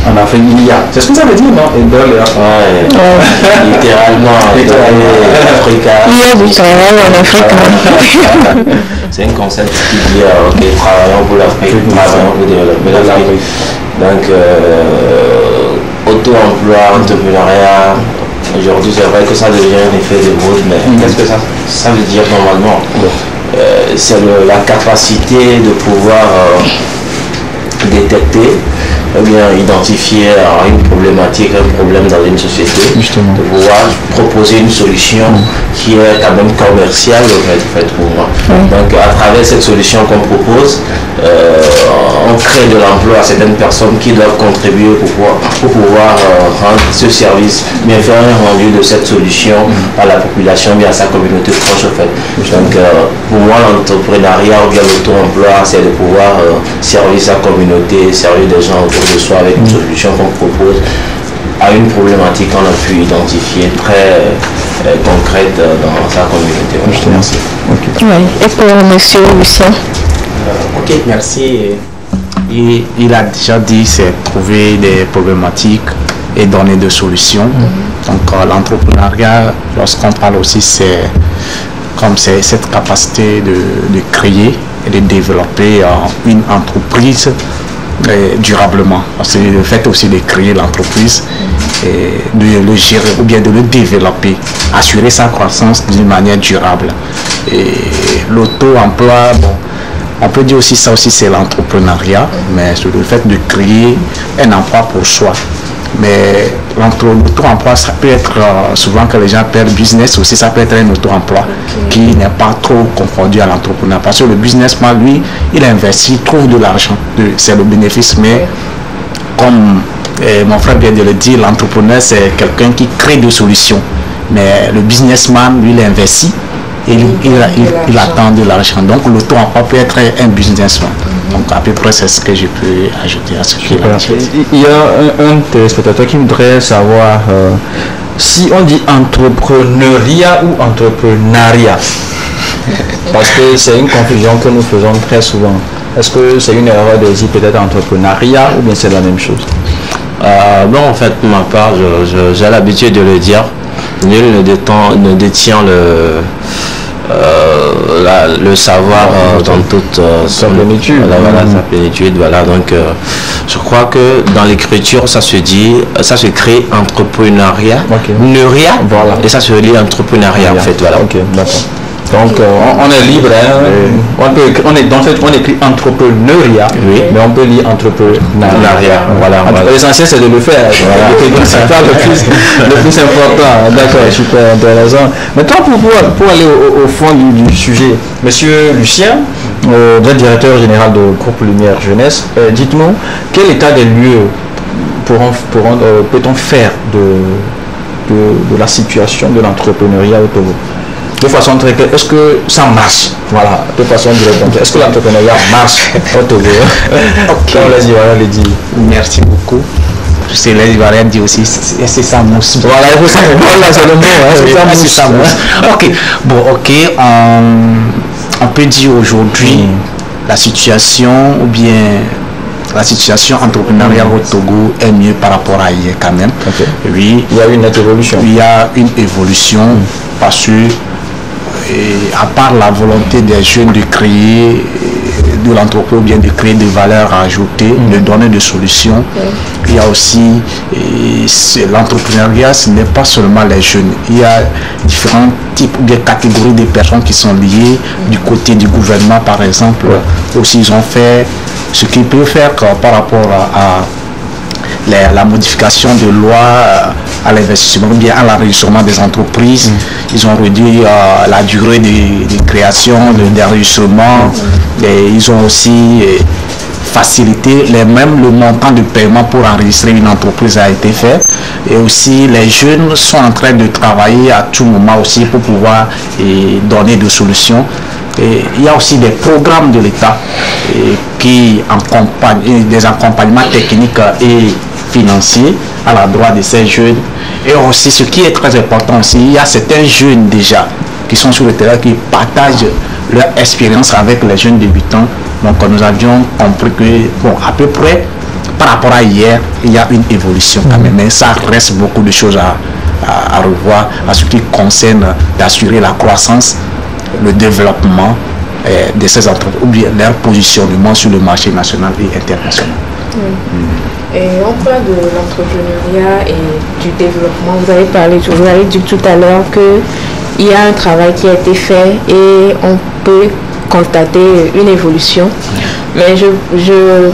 en Afrique, il y a. C'est ce que ça veut dire, non? Idol Africa. Littéralement, Africa. Il y a du travail en Afrique. C'est un concept qui dit ok, travaillons pour l'Afrique, travaillons pour développer l'Afrique. Donc, auto-emploi, entrepreneuriat. Aujourd'hui, c'est vrai que ça devient un effet de mode, mais qu'est-ce que ça veut dire normalement? c'est la capacité de pouvoir détecter, bien identifier une problématique, un problème dans une société, justement, de pouvoir proposer une solution qui est quand même commerciale en fait pour moi. Donc à travers cette solution qu'on propose, on crée de l'emploi à certaines personnes qui doivent contribuer pour pouvoir rendre ce service, bien faire un rendu de cette solution à la population, bien à sa communauté proche en fait. Donc pour moi l'entrepreneuriat ou bien l'auto-emploi, c'est de pouvoir servir sa communauté, servir des gens autour de soi avec une solution qu'on propose à une problématique qu'on a pu identifier très concrète dans sa communauté. Merci. Et pour monsieur Lucien? Ok, merci. Il a déjà dit, c'est trouver des problématiques et donner des solutions. Donc l'entrepreneuriat, lorsqu'on parle aussi, c'est comme cette capacité de créer et de développer une entreprise durablement. C'est le fait aussi de créer l'entreprise et de le gérer ou bien de le développer, assurer sa croissance d'une manière durable. Et l'auto-emploi, bon, on peut dire aussi ça aussi c'est l'entrepreneuriat, mais c'est le fait de créer un emploi pour soi. Mais l'auto-emploi, ça peut être souvent que les gens appellent business aussi, ça peut être un auto-emploi qui n'est pas trop confondu à l'entrepreneur. Parce que le businessman, lui, il investit, il trouve de l'argent, c'est le bénéfice. Mais comme mon frère vient de le dire, l'entrepreneur, c'est quelqu'un qui crée des solutions. Mais le businessman, lui, il investit et il attend de l'argent. Donc l'auto-emploi peut être un businessman. Donc à peu près c'est ce que je peux ajouter à ce qu'il a dit. Il y a un téléspectateur qui voudrait savoir si on dit entrepreneuriat ou entrepreneuriat. Parce que c'est une confusion que nous faisons très souvent. Est-ce que c'est une erreur de dire peut-être entrepreneuriat ou bien c'est la même chose? Non, en fait, pour ma part, j'ai l'habitude de le dire. Nul ne détient le savoir dans toute sa plénitude. Sa plénitude. Voilà, donc je crois que dans l'écriture, ça se crée entrepreneuriat, voilà. Et ça se lit entrepreneuriat en fait. Voilà. Ok, d'accord. Donc on est libre, hein. On écrit entrepreneuriat, mais on peut lire entrepreneuriat. Voilà. L'essentiel c'est de le faire. Voilà. C'est pas le plus important. D'accord, super intéressant. Maintenant pour aller au fond du sujet, monsieur Lucien, vous êtes directeur général de Groupe Lumière Jeunesse, dites-nous quel état des lieux peut-on faire de la situation de l'entrepreneuriat au Togo? De façon très claire, est-ce que ça marche? Voilà, de façon directe. Est-ce que l'entrepreneuriat marche au Togo? Ok, les Ivoiriens le disent. Merci beaucoup. C'est les Ivoiriens disent aussi, c'est ça mousse. Voilà, c'est le mot. C'est ça mousse. Ok, bon, ok, on peut dire aujourd'hui la situation ou bien la situation entrepreneuriale au Togo est mieux par rapport à hier quand même. Okay. Oui, il y a une évolution. Il y a une évolution parce que à part la volonté des jeunes de créer de l'entreprise ou bien de créer des valeurs ajoutées, de donner des solutions, il y a aussi l'entrepreneuriat, ce n'est pas seulement les jeunes. Il y a différents types de catégories de personnes qui sont liées du côté du gouvernement par exemple. Aussi ils ont fait ce qu'ils peuvent faire par rapport à la modification de loi à l'investissement ou bien à l'enregistrement des entreprises. Ils ont réduit la durée de création, d'enregistrement. Et ils ont aussi facilité le montant de paiement pour enregistrer une entreprise a été fait. Et aussi les jeunes sont en train de travailler à tout moment aussi pour pouvoir donner des solutions. Et il y a aussi des programmes de l'État qui accompagnent, des accompagnements techniques et financiers à l'endroit de ces jeunes. Et aussi, ce qui est très important aussi, il y a certains jeunes déjà qui sont sur le terrain qui partagent leur expérience avec les jeunes débutants. Donc nous avions compris que, bon, à peu près, par rapport à hier, il y a une évolution quand même. Mais ça reste beaucoup de choses à revoir à ce qui concerne d'assurer la croissance, le développement de ces entreprises ou bien leur positionnement sur le marché national et international. Et on parle de l'entrepreneuriat et du développement. Vous avez dit tout à l'heure qu'il y a un travail qui a été fait et on peut constater une évolution. Mais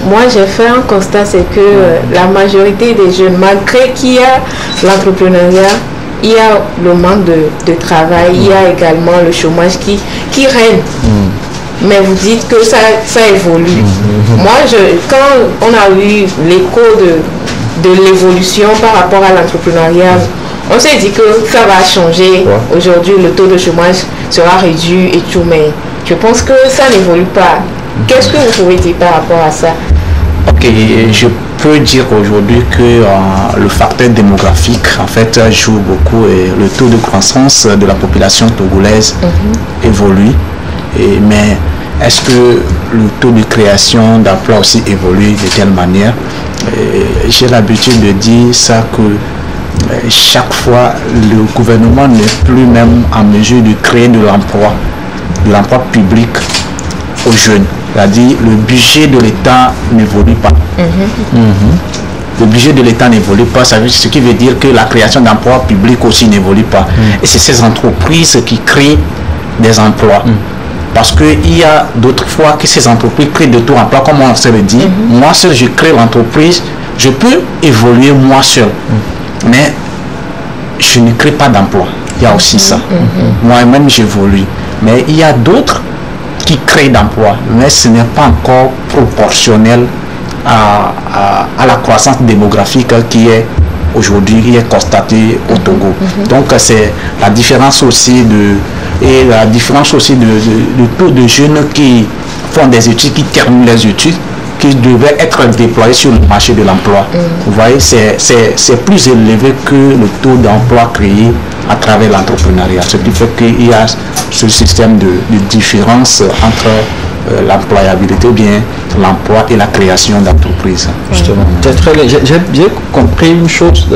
moi, j'ai fait un constat, c'est que la majorité des jeunes, malgré qu'il y a l'entrepreneuriat, il y a le manque de travail, il y a également le chômage qui règne. Mais vous dites que ça évolue. Moi, quand on a eu l'écho de l'évolution par rapport à l'entrepreneuriat, on s'est dit que ça va changer. Aujourd'hui, le taux de chômage sera réduit et tout, mais je pense que ça n'évolue pas. Qu'est-ce que vous pouvez dire par rapport à ça? Ok, je peux dire aujourd'hui que le facteur démographique en fait joue beaucoup et le taux de croissance de la population togolaise évolue. Mais est-ce que le taux de création d'emplois aussi évolue de telle manière? J'ai l'habitude de dire ça que chaque fois le gouvernement n'est plus même en mesure de créer de l'emploi public aux jeunes. C'est-à-dire le budget de l'État n'évolue pas. Le budget de l'État n'évolue pas, ce qui veut dire que la création d'emplois publics aussi n'évolue pas. Et c'est ces entreprises qui créent des emplois. Parce qu'il y a d'autres fois que ces entreprises créent de tout emploi, comme on se le dit. Moi seul, je crée l'entreprise, je peux évoluer moi seul. Mais je ne crée pas d'emploi. Il y a aussi ça. Moi-même, j'évolue. Mais il y a d'autres qui créent d'emplois, mais ce n'est pas encore proportionnel à la croissance démographique qui est aujourd'hui constatée au Togo. Donc c'est la différence aussi du taux de jeunes qui font des études, qui terminent les études, qui devaient être déployés sur le marché de l'emploi. Vous voyez, c'est plus élevé que le taux d'emploi créé à travers l'entrepreneuriat. Ce qui fait qu'il y a ce système de différence entre l'employabilité ou bien l'emploi et la création d'entreprises. Justement. J'ai compris une chose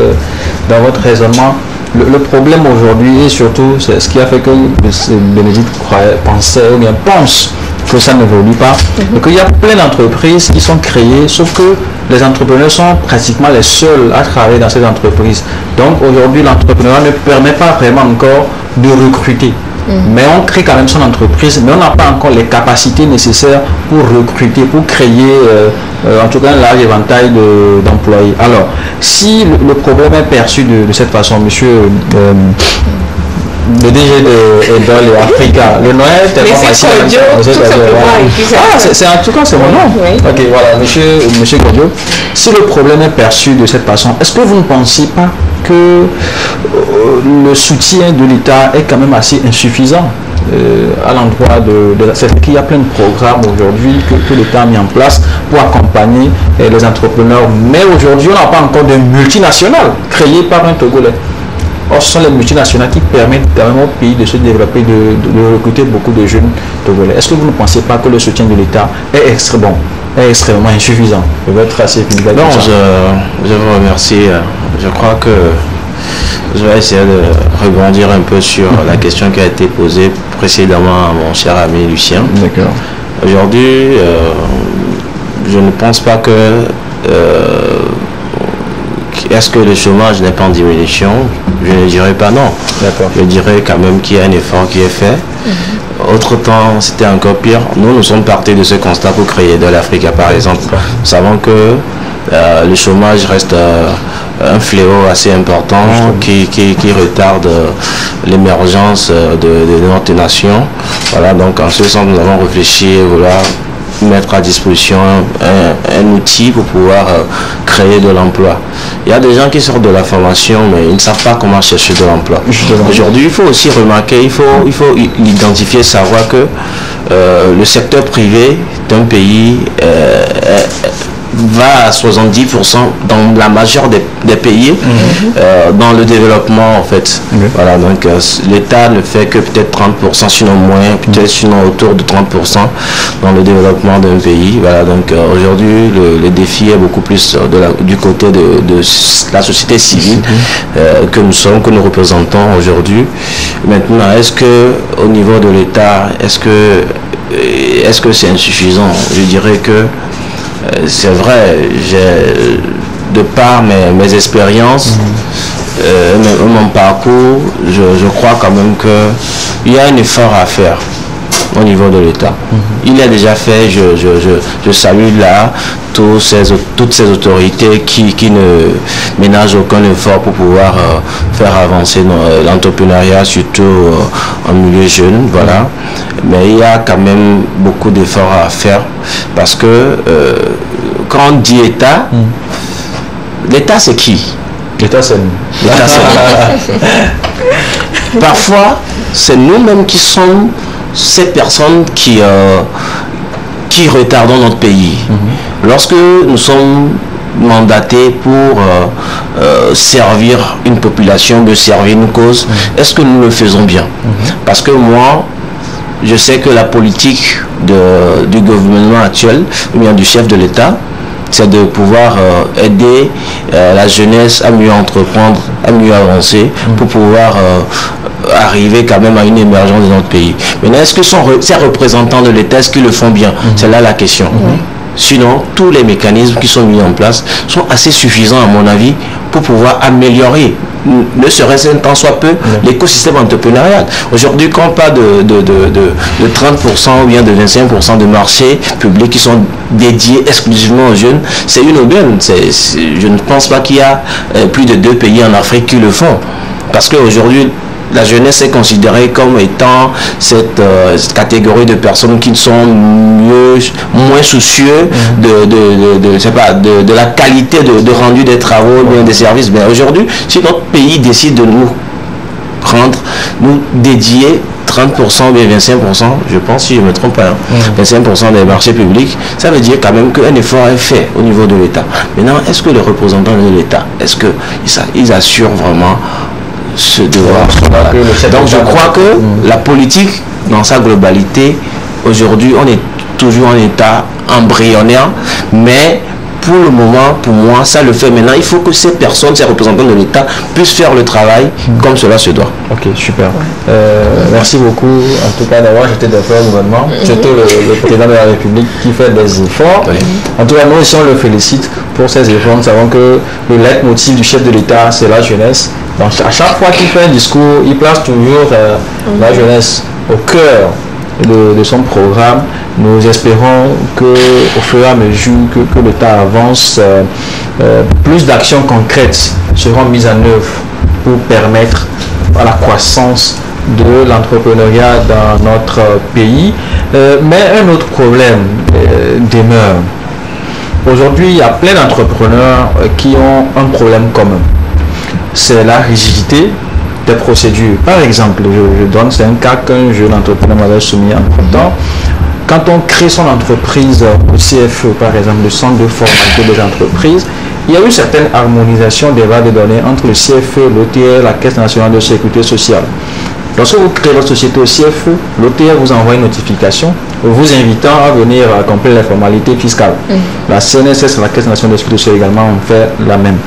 dans votre raisonnement. Le problème aujourd'hui, et surtout, c'est ce qui a fait que Bénédicte pensait ou bien pense que ça n'évolue pas, et qu'il y a plein d'entreprises qui sont créées, sauf que les entrepreneurs sont pratiquement les seuls à travailler dans ces entreprises. Donc aujourd'hui, l'entrepreneuriat ne permet pas vraiment encore de recruter. Mais on crée quand même son entreprise, mais on n'a pas encore les capacités nécessaires pour recruter, pour créer en tout cas un large éventail d'employés. Alors, si le problème est perçu de cette façon, monsieur le DG de Edol et Africa, le nom est tellement facile. C'est en tout cas c'est mon nom. Ok, voilà, monsieur Godjo, si le problème est perçu de cette façon, est-ce que vous ne pensez pas que le soutien de l'État est quand même assez insuffisant à l'endroit c'est qu'il y a plein de programmes aujourd'hui que l'État a mis en place pour accompagner les entrepreneurs, mais aujourd'hui on n'a pas encore de multinationales créées par un Togolais. Or, ce sont les multinationales qui permettent quand même au pays de se développer, de recruter beaucoup de jeunes Togolais. Est-ce que vous ne pensez pas que le soutien de l'État est extrêmement insuffisant? Peut-être assez efficace. Non, je vous remercie. Je crois que je vais essayer de rebondir un peu sur la question qui a été posée précédemment à mon cher ami Lucien. D'accord. Aujourd'hui, je ne pense pas que est-ce que le chômage n'est pas en diminution? Je ne dirais pas non. Je dirais quand même qu'il y a un effort qui est fait. Autre temps, c'était encore pire. Nous sommes partis de ce constat pour créer de l'Afrique, par exemple. Nous savons que le chômage reste un fléau assez important qui retarde l'émergence de notre nation. Voilà, donc en ce sens, nous avons réfléchi à vouloir mettre à disposition un outil pour pouvoir créer de l'emploi. Il y a des gens qui sortent de la formation, mais ils ne savent pas comment chercher de l'emploi. Aujourd'hui, il faut aussi remarquer, il faut identifier, savoir que le secteur privé d'un pays va à 70% dans la majeure des pays dans le développement en fait. Voilà, donc l'État ne fait que peut-être 30%, sinon moins, peut-être sinon autour de 30% dans le développement d'un pays. Voilà, donc aujourd'hui le défi est beaucoup plus du côté de la société civile que nous représentons aujourd'hui. Maintenant, est-ce que au niveau de l'État, est-ce que c'est insuffisant? Je dirais que c'est vrai, de par mes expériences, mon parcours, je crois quand même qu'il y a un effort à faire. au niveau de l'État. Il est déjà fait, je salue là toutes ces autorités qui ne ménagent aucun effort pour pouvoir faire avancer l'entrepreneuriat, surtout en milieu jeune, voilà. Mais il y a quand même beaucoup d'efforts à faire parce que quand on dit État, l'État c'est qui? L'État c'est nous. Parfois, c'est nous-mêmes qui sommes ces personnes qui retardons notre pays. Lorsque nous sommes mandatés pour servir une population, de servir une cause, est-ce que nous le faisons bien? Parce que moi, je sais que la politique du gouvernement actuel, ou bien du chef de l'État, c'est de pouvoir aider la jeunesse à mieux entreprendre, à mieux avancer, pour pouvoir arriver quand même à une émergence de notre pays. Maintenant, est-ce que ces représentants de l'État, est-ce qu'ils le font bien? C'est là la question. Sinon, tous les mécanismes qui sont mis en place sont assez suffisants, à mon avis, pour pouvoir améliorer, ne serait-ce qu'un tant soit peu, l'écosystème entrepreneurial. Aujourd'hui, quand on parle de 30% ou bien de 25% de marchés publics qui sont dédiés exclusivement aux jeunes, c'est une aubaine. Je ne pense pas qu'il y a plus de 2 pays en Afrique qui le font. Parce qu'aujourd'hui, la jeunesse est considérée comme étant cette catégorie de personnes qui sont moins soucieux de la qualité de rendu des travaux, bien des services. Mais aujourd'hui, si notre pays décide de nous dédier 30% ou bien 25%, je pense, si je ne me trompe pas, 25% des marchés publics, ça veut dire quand même qu'un effort est fait au niveau de l'État. Maintenant, est-ce que les représentants de l'État, est-ce qu'ils assurent vraiment ce devoir? Donc je crois que la politique dans sa globalité, aujourd'hui on est toujours en état embryonnaire, mais pour le moment, pour moi, ça le fait. Maintenant, il faut que ces personnes, ces représentants de l'État puissent faire le travail comme cela se doit. Ok, super. Merci beaucoup. En tout cas, d'avoir jeté des fleurs au gouvernement, surtout le président de la République qui fait des efforts. En tout cas, nous aussi, on le félicite pour ces efforts. Nous savons que le leitmotiv du chef de l'État, c'est la jeunesse. Donc, à chaque fois qu'il fait un discours, il place toujours la jeunesse au cœur de son programme. Nous espérons qu'au fur et à mesure que l'État avance, plus d'actions concrètes seront mises en œuvre pour permettre à la croissance de l'entrepreneuriat dans notre pays. Mais un autre problème demeure. Aujourd'hui, il y a plein d'entrepreneurs qui ont un problème commun. C'est la rigidité des procédures. Par exemple, je donne, c'est un cas qu'un jeune entrepreneur m'avait soumis entre-temps. Quand on crée son entreprise au CFE, par exemple, le centre de formation des entreprises, il y a eu une certaine harmonisation des bases de données entre le CFE, l'OTR, la Caisse nationale de sécurité sociale. Lorsque vous créez votre société au CFE, l'OTR vous envoie une notification vous invitant à venir accomplir les formalités fiscales. La CNSS, la Caisse nationale de sécurité sociale également, ont fait la même.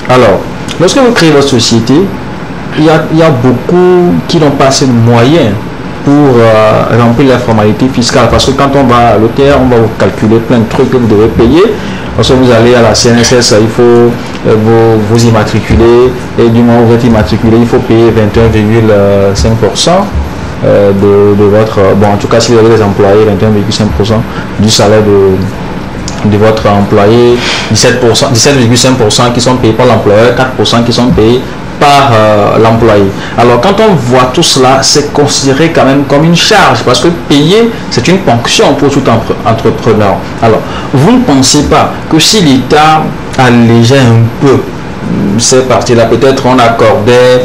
Alors, lorsque vous créez votre société, il y a beaucoup qui n'ont pas assez de moyens pour remplir les formalités fiscales. Parce que quand on va à l'OTR, on va vous calculer plein de trucs que vous devez payer. Lorsque vous allez à la CNSS, il faut vous immatriculer. Et du moment où vous êtes immatriculé, il faut payer 21,5% de votre... Bon, en tout cas, si vous avez des employés, 21,5% du salaire de votre employé, 17,5% qui sont payés par l'employeur, 4% qui sont payés par l'employé. Alors quand on voit tout cela, c'est considéré quand même comme une charge, parce que payer, c'est une ponction pour tout entrepreneur. Alors, vous ne pensez pas que si l'État allégeait un peu ces parties-là, peut-être on accordait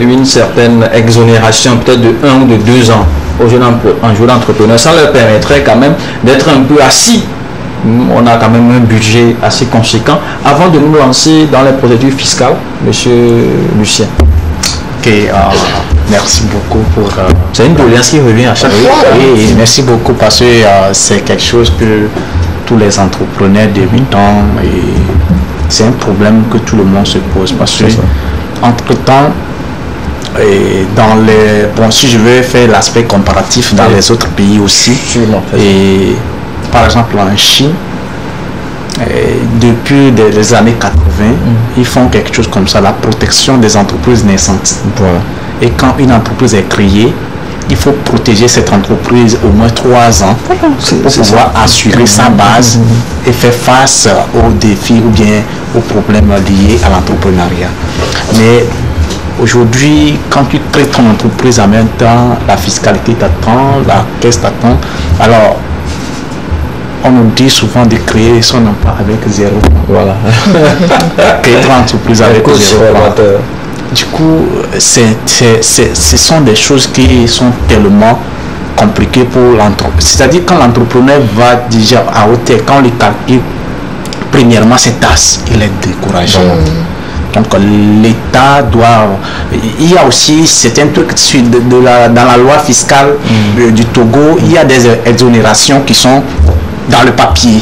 une certaine exonération, peut-être de 1 ou de 2 ans aux jeunes entrepreneurs, ça leur permettrait quand même d'être un peu assis. On a quand même un budget assez conséquent avant de nous lancer dans les procédures fiscales, monsieur Lucien. Ok, merci beaucoup pour... c'est une doléance qui revient à chaque fois. Oui, merci beaucoup parce que c'est quelque chose que tous les entrepreneurs débutants, et c'est un problème que tout le monde se pose parce que entre-temps, et dans les... Bon, si je veux faire l'aspect comparatif dans les autres pays aussi, et par exemple en Chine, depuis les années 80, ils font quelque chose comme ça, la protection des entreprises naissantes. Et quand une entreprise est créée, il faut protéger cette entreprise au moins 3 ans pour pouvoir assurer sa base et faire face aux défis ou bien aux problèmes liés à l'entrepreneuriat. Mais aujourd'hui, quand tu crées ton entreprise en même temps, la fiscalité t'attend, la caisse t'attend. Alors, on nous dit souvent de créer son emploi avec 0. Voilà. Créer ton entreprise avec 0. Du coup, ce sont des choses qui sont tellement compliquées pour l'entrepreneur. C'est-à-dire quand l'entrepreneur va déjà à hauteur, quand on les calcule, premièrement, c'est tasse, il est découragé. Donc l'État doit... Il y a aussi certains trucs dans la loi fiscale du Togo, il y a des exonérations qui sont dans le papier.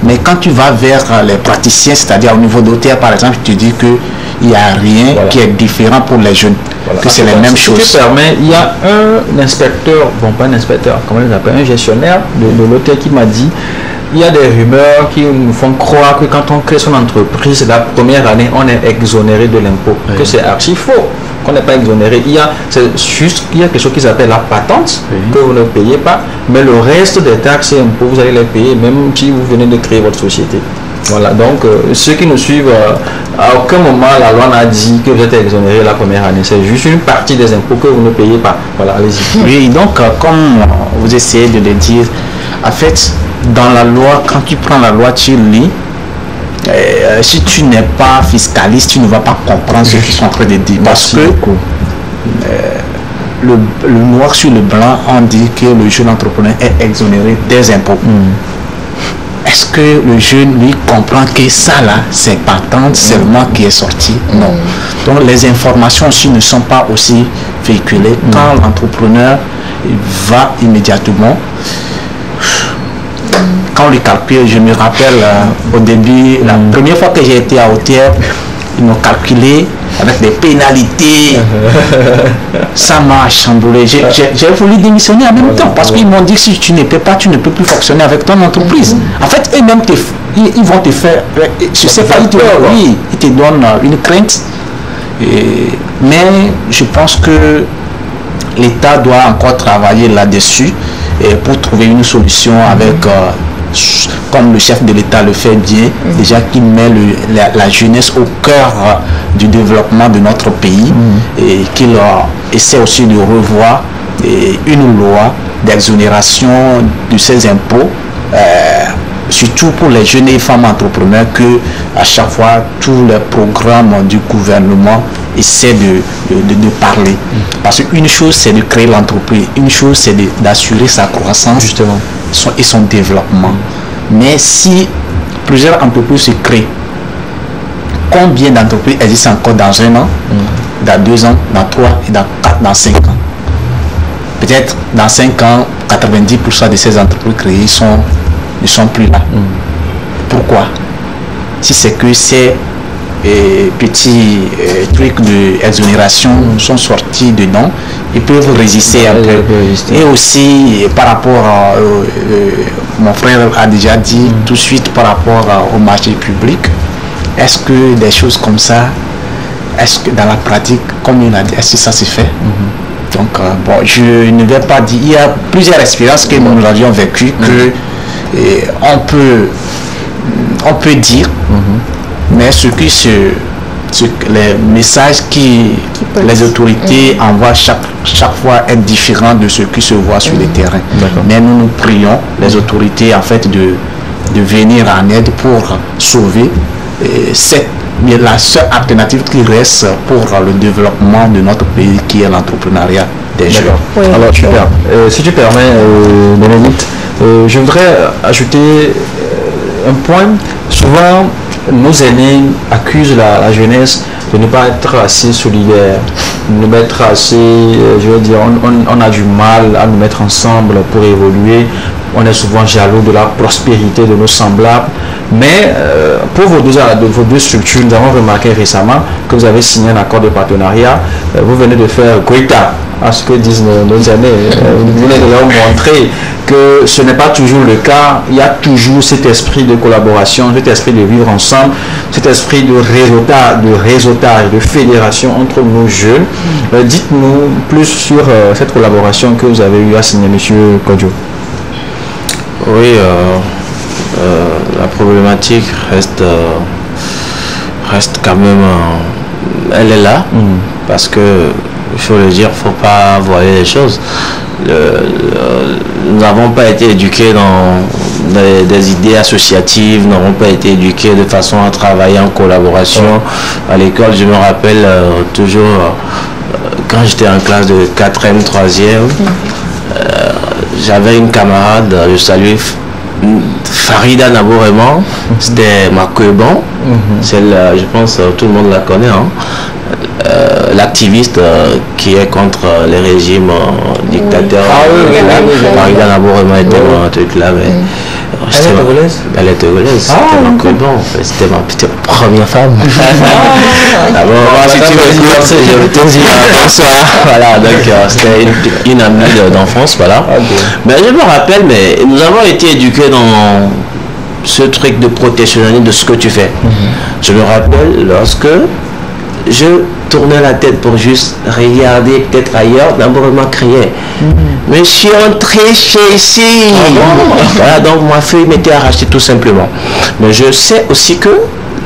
Mais quand tu vas vers les praticiens, c'est-à-dire au niveau d'hôtel par exemple, tu dis qu'il n'y a rien qui est différent pour les jeunes, que c'est les mêmes choses. Si tu permets, il y a un inspecteur, bon pas un inspecteur, comment il s'appelle, un gestionnaire de l'hôtel qui m'a dit, il y a des rumeurs qui nous font croire que quand on crée son entreprise, la première année, on est exonéré de l'impôt, que c'est archi faux. Qu'on n'est pas exonéré. C'est juste qu'il y a quelque chose qui s'appelle la patente, que vous ne payez pas, mais le reste des taxes et impôts, vous allez les payer même si vous venez de créer votre société. Voilà, donc ceux qui nous suivent, à aucun moment la loi n'a dit que vous êtes exonéré la première année. C'est juste une partie des impôts que vous ne payez pas. Voilà, allez-y. Oui, donc comme vous essayez de le dire, en fait, dans la loi, quand tu prends la loi, tu lis. Si tu n'es pas fiscaliste, tu ne vas pas comprendre ce qu'ils sont en train de dire. Parce que le noir sur le blanc, on dit que le jeune entrepreneur est exonéré des impôts. Est-ce que le jeune, lui, comprend que ça, là, c'est patente seulement qui est sorti? Non. Donc, les informations aussi ne sont pas aussi véhiculées. Quand l'entrepreneur va immédiatement, quand on les calcule, je me rappelle au début, la première fois que j'ai été à Hautière, ils m'ont calculé avec des pénalités. Ça m'a chamboulé. J'ai voulu démissionner en même temps parce qu'ils m'ont dit que si tu ne peux pas, tu ne peux plus fonctionner avec ton entreprise. En fait, eux-mêmes, ils vont te faire, je sais pas, ils te donnent une crainte. Mais je pense que l'État doit encore travailler là-dessus pour trouver une solution avec... comme le chef de l'État le fait bien, déjà qu'il met la jeunesse au cœur du développement de notre pays et qu'il essaie aussi de revoir une loi d'exonération de ces impôts, surtout pour les jeunes et femmes entrepreneurs, que à chaque fois tous les programmes du gouvernement essaient de parler. Parce qu'une chose c'est de créer l'entreprise, une chose c'est d'assurer sa croissance justement et son développement. Mais si plusieurs entreprises se créent, combien d'entreprises existent encore dans 1 an, dans 2 ans, dans 3 et dans 4, dans 5 ans? Peut-être dans 5 ans, 90% de ces entreprises créées ne sont plus là. Pourquoi? Si c'est que ces petits trucs d'exonération sont sortis dedans, ils peuvent résister un peu. Et aussi par rapport à mon frère a déjà dit tout de suite par rapport au marché public, est-ce que des choses comme ça, est-ce que dans la pratique, comme il a dit, est-ce que ça se fait? Donc bon, je ne vais pas dire, il y a plusieurs expériences que nous avions vécues que on peut dire, mais les messages les autorités envoient chaque fois est différent de ce qui se voit sur le terrain. Mais nous prions les autorités en fait de venir en aide pour sauver la seule alternative qui reste pour le développement de notre pays, qui est l'entrepreneuriat des jeunes. Oui. Alors super. Si tu permets, Bénédicte, je voudrais ajouter un point. Souvent, nos aînés accusent la jeunesse de ne pas être assez solidaire, de ne pas être assez, je veux dire, on a du mal à nous mettre ensemble pour évoluer. On est souvent jaloux de la prospérité de nos semblables. Mais pour vos deux structures, nous avons remarqué récemment que vous avez signé un accord de partenariat. Vous venez de faire Goïta, à ce que disent nos amis. Vous venez de leur montrer que ce n'est pas toujours le cas. Il y a toujours cet esprit de collaboration, cet esprit de vivre ensemble, cet esprit de réseautage, de fédération entre nos jeunes. Dites-nous plus sur cette collaboration que vous avez eu à signer, M. Kodjo. Oui, la problématique reste quand même, elle est là, parce que, il faut le dire, il ne faut pas voiler les choses. Nous n'avons pas été éduqués dans des idées associatives, nous n'avons pas été éduqués de façon à travailler en collaboration. À l'école, je me rappelle toujours, quand j'étais en classe de 4e, 3e, j'avais une camarade, je salue Farida Nabourema, c'était ma Queban, celle, je pense tout le monde la connaît, hein. L'activiste qui est contre les régimes dictateurs. Farida Nabourema était dans un truc là, mais elle est togolaise. C'était ma Queban, en fait. C'était ma petite première femme. Si tu veux, je vais te dire bonsoir. Voilà, donc c'était une amie d'enfance, voilà. Mais je me rappelle, mais nous avons été éduqués dans ce truc de protectionnisme de ce que tu fais. Je me rappelle lorsque je tournais la tête pour juste regarder peut-être ailleurs, d'abord il m'a crié mais je suis entré chez ici. Voilà, donc ma feuille m'était arrachée tout simplement. Mais je sais aussi que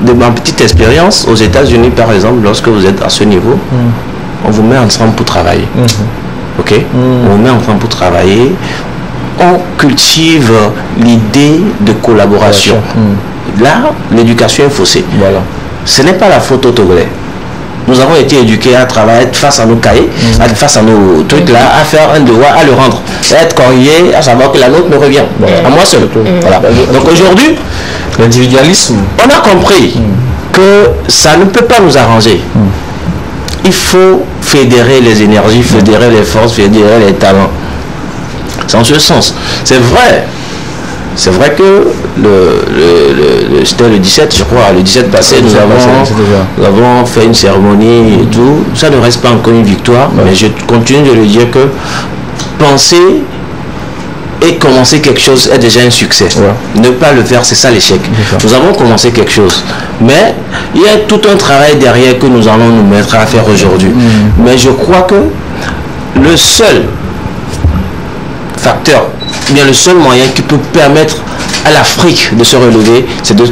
de ma petite expérience aux États-Unis par exemple, lorsque vous êtes à ce niveau, on vous met ensemble pour travailler. Ok, on vous met ensemble pour travailler, on cultive l'idée de collaboration. Là, l'éducation est faussée. Voilà. Ce n'est pas la faute au Togolais. Nous avons été éduqués à travailler face à nos cahiers, face à nos trucs là, à faire un devoir, à le rendre, à être corrigé, à savoir que la nôtre me revient. À moi seul. Voilà. Donc aujourd'hui, l'individualisme, on a compris que ça ne peut pas nous arranger. Il faut fédérer les énergies, fédérer les forces, fédérer les talents. C'est en ce sens. C'est vrai. C'est vrai que c'était le 17, je crois, le 17 passé, nous avons fait une cérémonie et tout. Ça ne reste pas encore une victoire, mais je continue de le dire que penser et commencer quelque chose est déjà un succès. Ne pas le faire, c'est ça l'échec. Nous avons commencé quelque chose, mais il y a tout un travail derrière que nous allons nous mettre à faire aujourd'hui. Mais je crois que le seul facteur, bien le seul moyen qui peut permettre à l'Afrique de se relever, c'est de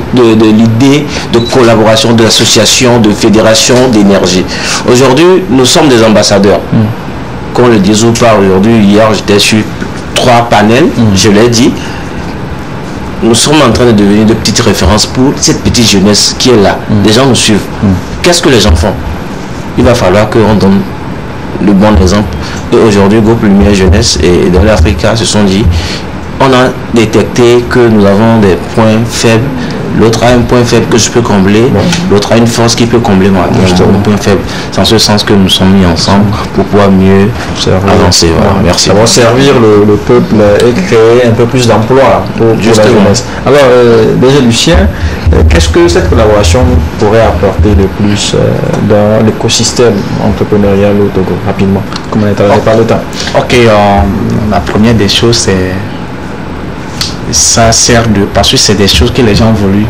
l'idée de collaboration, d'association, de fédération, d'énergie. Aujourd'hui, nous sommes des ambassadeurs. Qu'on le dise ou pas, aujourd'hui, hier, j'étais sur 3 panels, je l'ai dit. Nous sommes en train de devenir de petites références pour cette petite jeunesse qui est là. Les gens nous suivent. Qu'est-ce que les gens font? Il va falloir qu'on donne le bon exemple. Et aujourd'hui, Groupe Lumière Jeunesse et dans l'Africa se sont dit, on a détecté que nous avons des points faibles. L'autre a un point faible que je peux combler, l'autre a une force qui peut combler mon point faible. C'est en ce sens que nous sommes mis ensemble pour pouvoir mieux avancer. Voilà. Merci. Ça va servir le peuple et créer un peu plus d'emplois pour la jeunesse. Alors, déjà Lucien, qu'est-ce que cette collaboration pourrait apporter de plus dans l'écosystème entrepreneurial au Togo, rapidement, comme on est arrivé par le temps? Ok, la première des choses, c'est ça sert de... Parce que c'est des choses que les gens ont voulu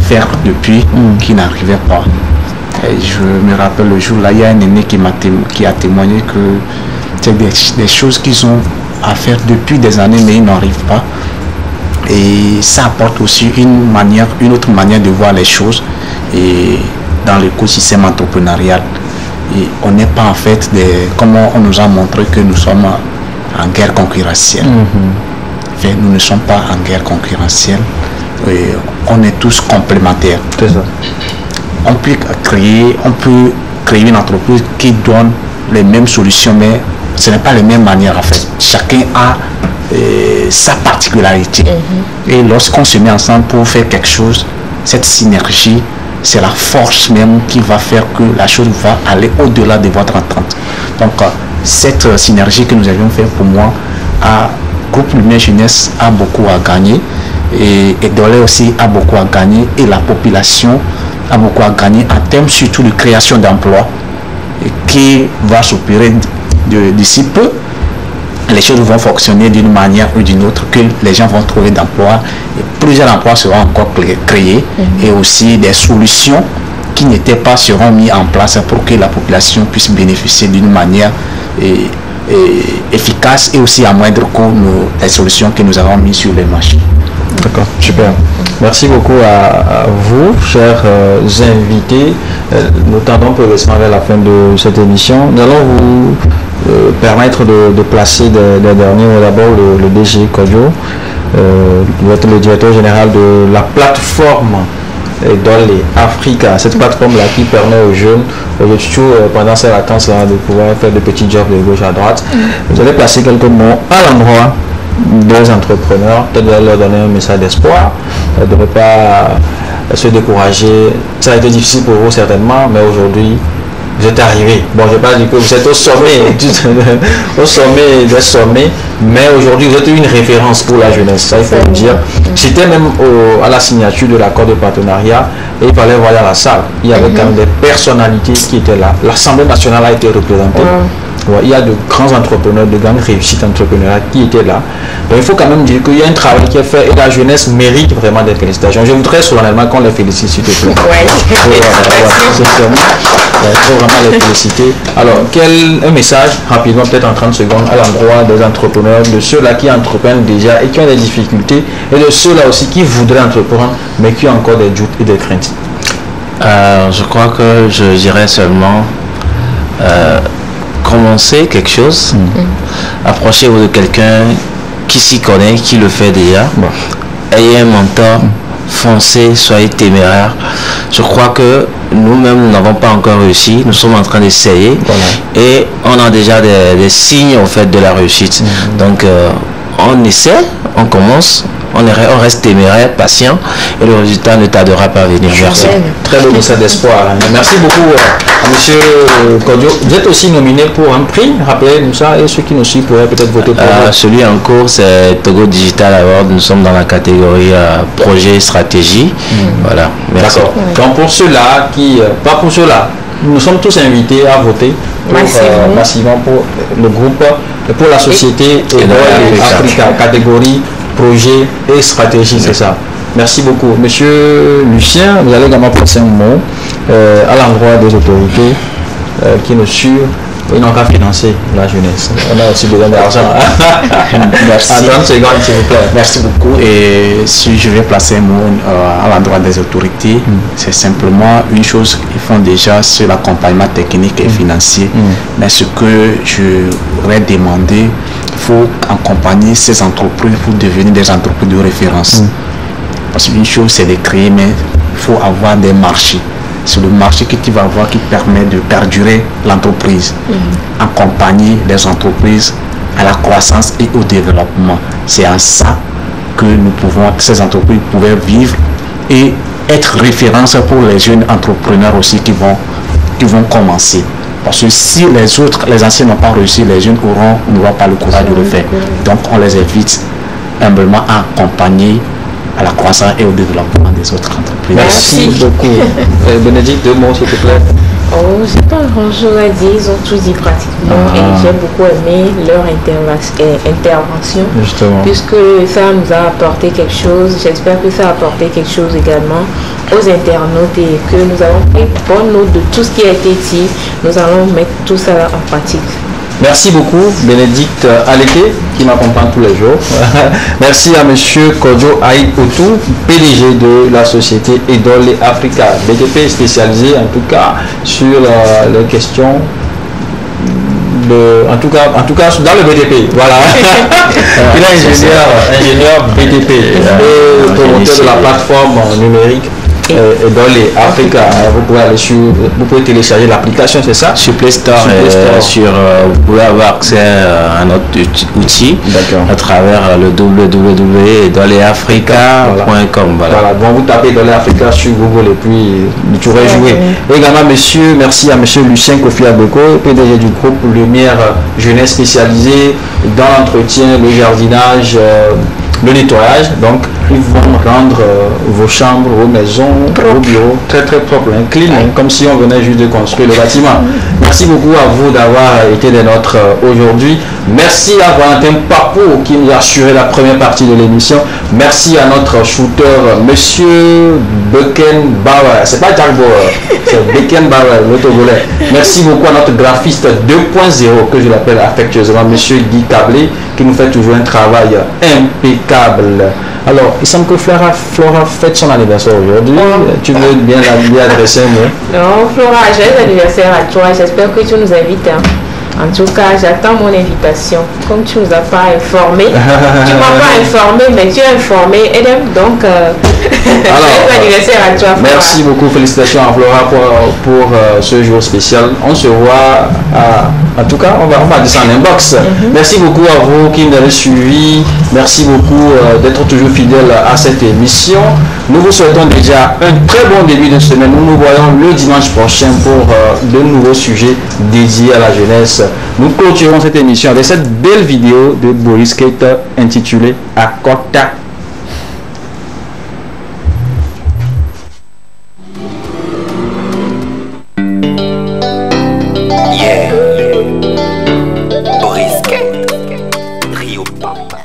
faire depuis, qui n'arrivaient pas. Et je me rappelle le jour là, il y a un aîné qui a témoigné que c'est des choses qu'ils ont à faire depuis des années, mais ils n'arrivent pas. Et ça apporte aussi une autre manière de voir les choses et dans l'écosystème entrepreneurial. Et on n'est pas en fait comme on nous a montré que nous sommes en guerre concurrentielle. Nous ne sommes pas en guerre concurrentielle, et on est tous complémentaires. On peut créer une entreprise qui donne les mêmes solutions, mais ce n'est pas les mêmes manières en fait. Chacun a sa particularité. Et lorsqu'on se met ensemble pour faire quelque chose, cette synergie, c'est la force même qui va faire que la chose va aller au-delà de votre entente. Donc cette synergie que nous avions fait, pour moi, Groupe Lumière Jeunesse a beaucoup à gagner Et Dolé aussi a beaucoup à gagner et la population a beaucoup à gagner en termes surtout de création d'emplois qui va s'opérer d'ici peu. Les choses vont fonctionner d'une manière ou d'une autre, que les gens vont trouver d'emplois, plusieurs emplois seront encore créés et aussi des solutions qui n'étaient pas seront mises en place pour que la population puisse bénéficier d'une manière efficace et aussi à moindre coût les solutions que nous avons mises sur les marchés. D'accord, super. Merci beaucoup à vous, chers invités. Nous tendons progressivement vers la fin de cette émission. Nous allons vous permettre de placer des derniers mots. D'abord le DG Kodjo, le directeur général de la plateforme Edole Africa, cette plateforme-là qui permet aux jeunes, surtout pendant ces vacances-là, de pouvoir faire de petits jobs de gauche à droite. Vous allez placer quelques mots à l'endroit des entrepreneurs, peut-être leur donner un message d'espoir, de ne pas se décourager. Ça a été difficile pour vous certainement, mais aujourd'hui, vous êtes arrivé. Bon, je ne vais pas dire que vous êtes au sommet, au sommet des sommets, mais aujourd'hui, vous êtes une référence pour la jeunesse. Ça, il faut le dire. J'étais même à la signature de l'accord de partenariat et il fallait voir la salle. Il y avait quand même des personnalités qui étaient là. L'Assemblée nationale a été représentée. Ouais, il y a de grands entrepreneurs, de grandes réussites entrepreneuriales qui étaient là. Donc il faut quand même dire qu'il y a un travail qui est fait et la jeunesse mérite vraiment des félicitations. Je voudrais solennellement qu'on les félicite, s'il te plaît. Il faut vraiment les féliciter. Alors, un message, rapidement, peut-être en 30 secondes, à l'endroit des entrepreneurs, de ceux-là qui entreprennent déjà et qui ont des difficultés, et de ceux-là aussi qui voudraient entreprendre, mais qui ont encore des doutes et des craintes. Je crois que je dirais seulement commencer quelque chose, approchez-vous de quelqu'un qui s'y connaît, qui le fait déjà, ayez un mentor, foncez, soyez téméraire. Je crois que nous-mêmes, nous n'avons pas encore réussi, nous sommes en train d'essayer et on a déjà des signes au fait de la réussite. Donc on essaie, on commence, on reste téméraire, patient et le résultat ne tardera pas à venir. Merci. Très beau message d'espoir. Merci beaucoup à monsieur Kodjo. Vous êtes aussi nominé pour un prix, rappelez-nous ça, et ceux qui nous suivent pourraient peut-être voter pour vous. Celui en cours, c'est Togo Digital Award. Nous sommes dans la catégorie projet stratégie. Voilà. Merci. D'accord. Donc pour ceux-là pas pour ceux-là, nous sommes tous invités à voter massivement pour le groupe, pour la société Edole Africa, catégorie projet et stratégie, c'est ça. Merci beaucoup. Monsieur Lucien, vous allez également passer un mot à l'endroit des autorités qui nous suivent. Ils n'ont qu'à financer la jeunesse. On a aussi besoin d'argent. Merci. En 30 secondes, s'il vous plaît. Merci beaucoup. Et si je vais placer un mot à l'endroit des autorités, c'est simplement une chose qu'ils font déjà sur l'accompagnement technique et financier. Mais ce que je voudrais demander, il faut accompagner ces entreprises pour devenir des entreprises de référence. Parce qu'une chose, c'est de créer, mais il faut avoir des marchés. C'est le marché que tu vas avoir qui permet de perdurer l'entreprise, accompagner les entreprises à la croissance et au développement. C'est en ça que ces entreprises pouvaient vivre et être référence pour les jeunes entrepreneurs aussi qui vont commencer. Parce que si les anciens n'ont pas réussi, les jeunes n'auront pas le courage de le faire. Donc on les invite humblement à accompagner à la croissance et au développement des autres entreprises. Merci beaucoup. Bénédicte, 2 mots s'il te plaît. Oh, j'ai pas grand-chose à dire, ils ont tout dit pratiquement et j'ai beaucoup aimé leur intervention. Justement. Puisque ça nous a apporté quelque chose, j'espère que ça a apporté quelque chose également aux internautes et que nous avons pris bonne note de tout ce qui a été dit. Nous allons mettre tout ça en pratique. Merci beaucoup, Bénédicte Aléké, qui m'accompagne tous les jours. Merci à monsieur Kodjo Aïd Outou, PDG de la société Edole Africa, BTP spécialisé en tout cas sur les questions en tout cas dans le BTP. Voilà. Il est ingénieur BTP et promoteur de la plateforme numérique Edole Africa. Vous pouvez télécharger l'application, c'est ça? Sur Play Store, vous pouvez avoir accès à notre outil à travers le www.edoleafrica.com. Voilà, donc vous tapez Edole Africa sur Google et puis vous pourrez jouer. Également, merci à monsieur Lucien Kofi Abeko, PDG du groupe Lumière Jeunesse spécialisée dans l'entretien, le jardinage, le nettoyage. Donc ils vont rendre vos chambres, vos maisons, vos bureaux très très propres, hein, clean, hein, comme si on venait juste de construire le bâtiment. Merci beaucoup à vous d'avoir été des nôtres aujourd'hui. Merci à Valentin Papou qui nous a assuré la première partie de l'émission. Merci à notre shooter, Monsieur Beckenbauer. C'est pas Jack Bauer, c'est Beckenbauer, le Togolais. Merci beaucoup à notre graphiste 2.0, que je l'appelle affectueusement, Monsieur Guy Cablé, qui nous fait toujours un travail impeccable. Alors, il semble que Flora fête son anniversaire aujourd'hui. Tu veux bien lui adresser un mot? Non, Flora, joyeux anniversaire à toi. J'espère que tu nous invites. Hein. En tout cas, j'attends mon invitation. Comme tu ne nous as pas informé, tu ne m'as pas informé, mais tu as informé. Et donc, joyeux anniversaire à toi, Flora. Merci beaucoup, félicitations à Flora pour ce jour spécial. On se voit, en tout cas, on va descendre en inbox. Merci beaucoup à vous qui nous avez suivis. Merci beaucoup d'être toujours fidèles à cette émission. Nous vous souhaitons déjà un très bon début de semaine. Nous nous voyons le dimanche prochain pour de nouveaux sujets dédiés à la jeunesse. Nous clôturons cette émission avec cette belle vidéo de Boris Keita intitulée Akota. Boris Keita, Rio Papa.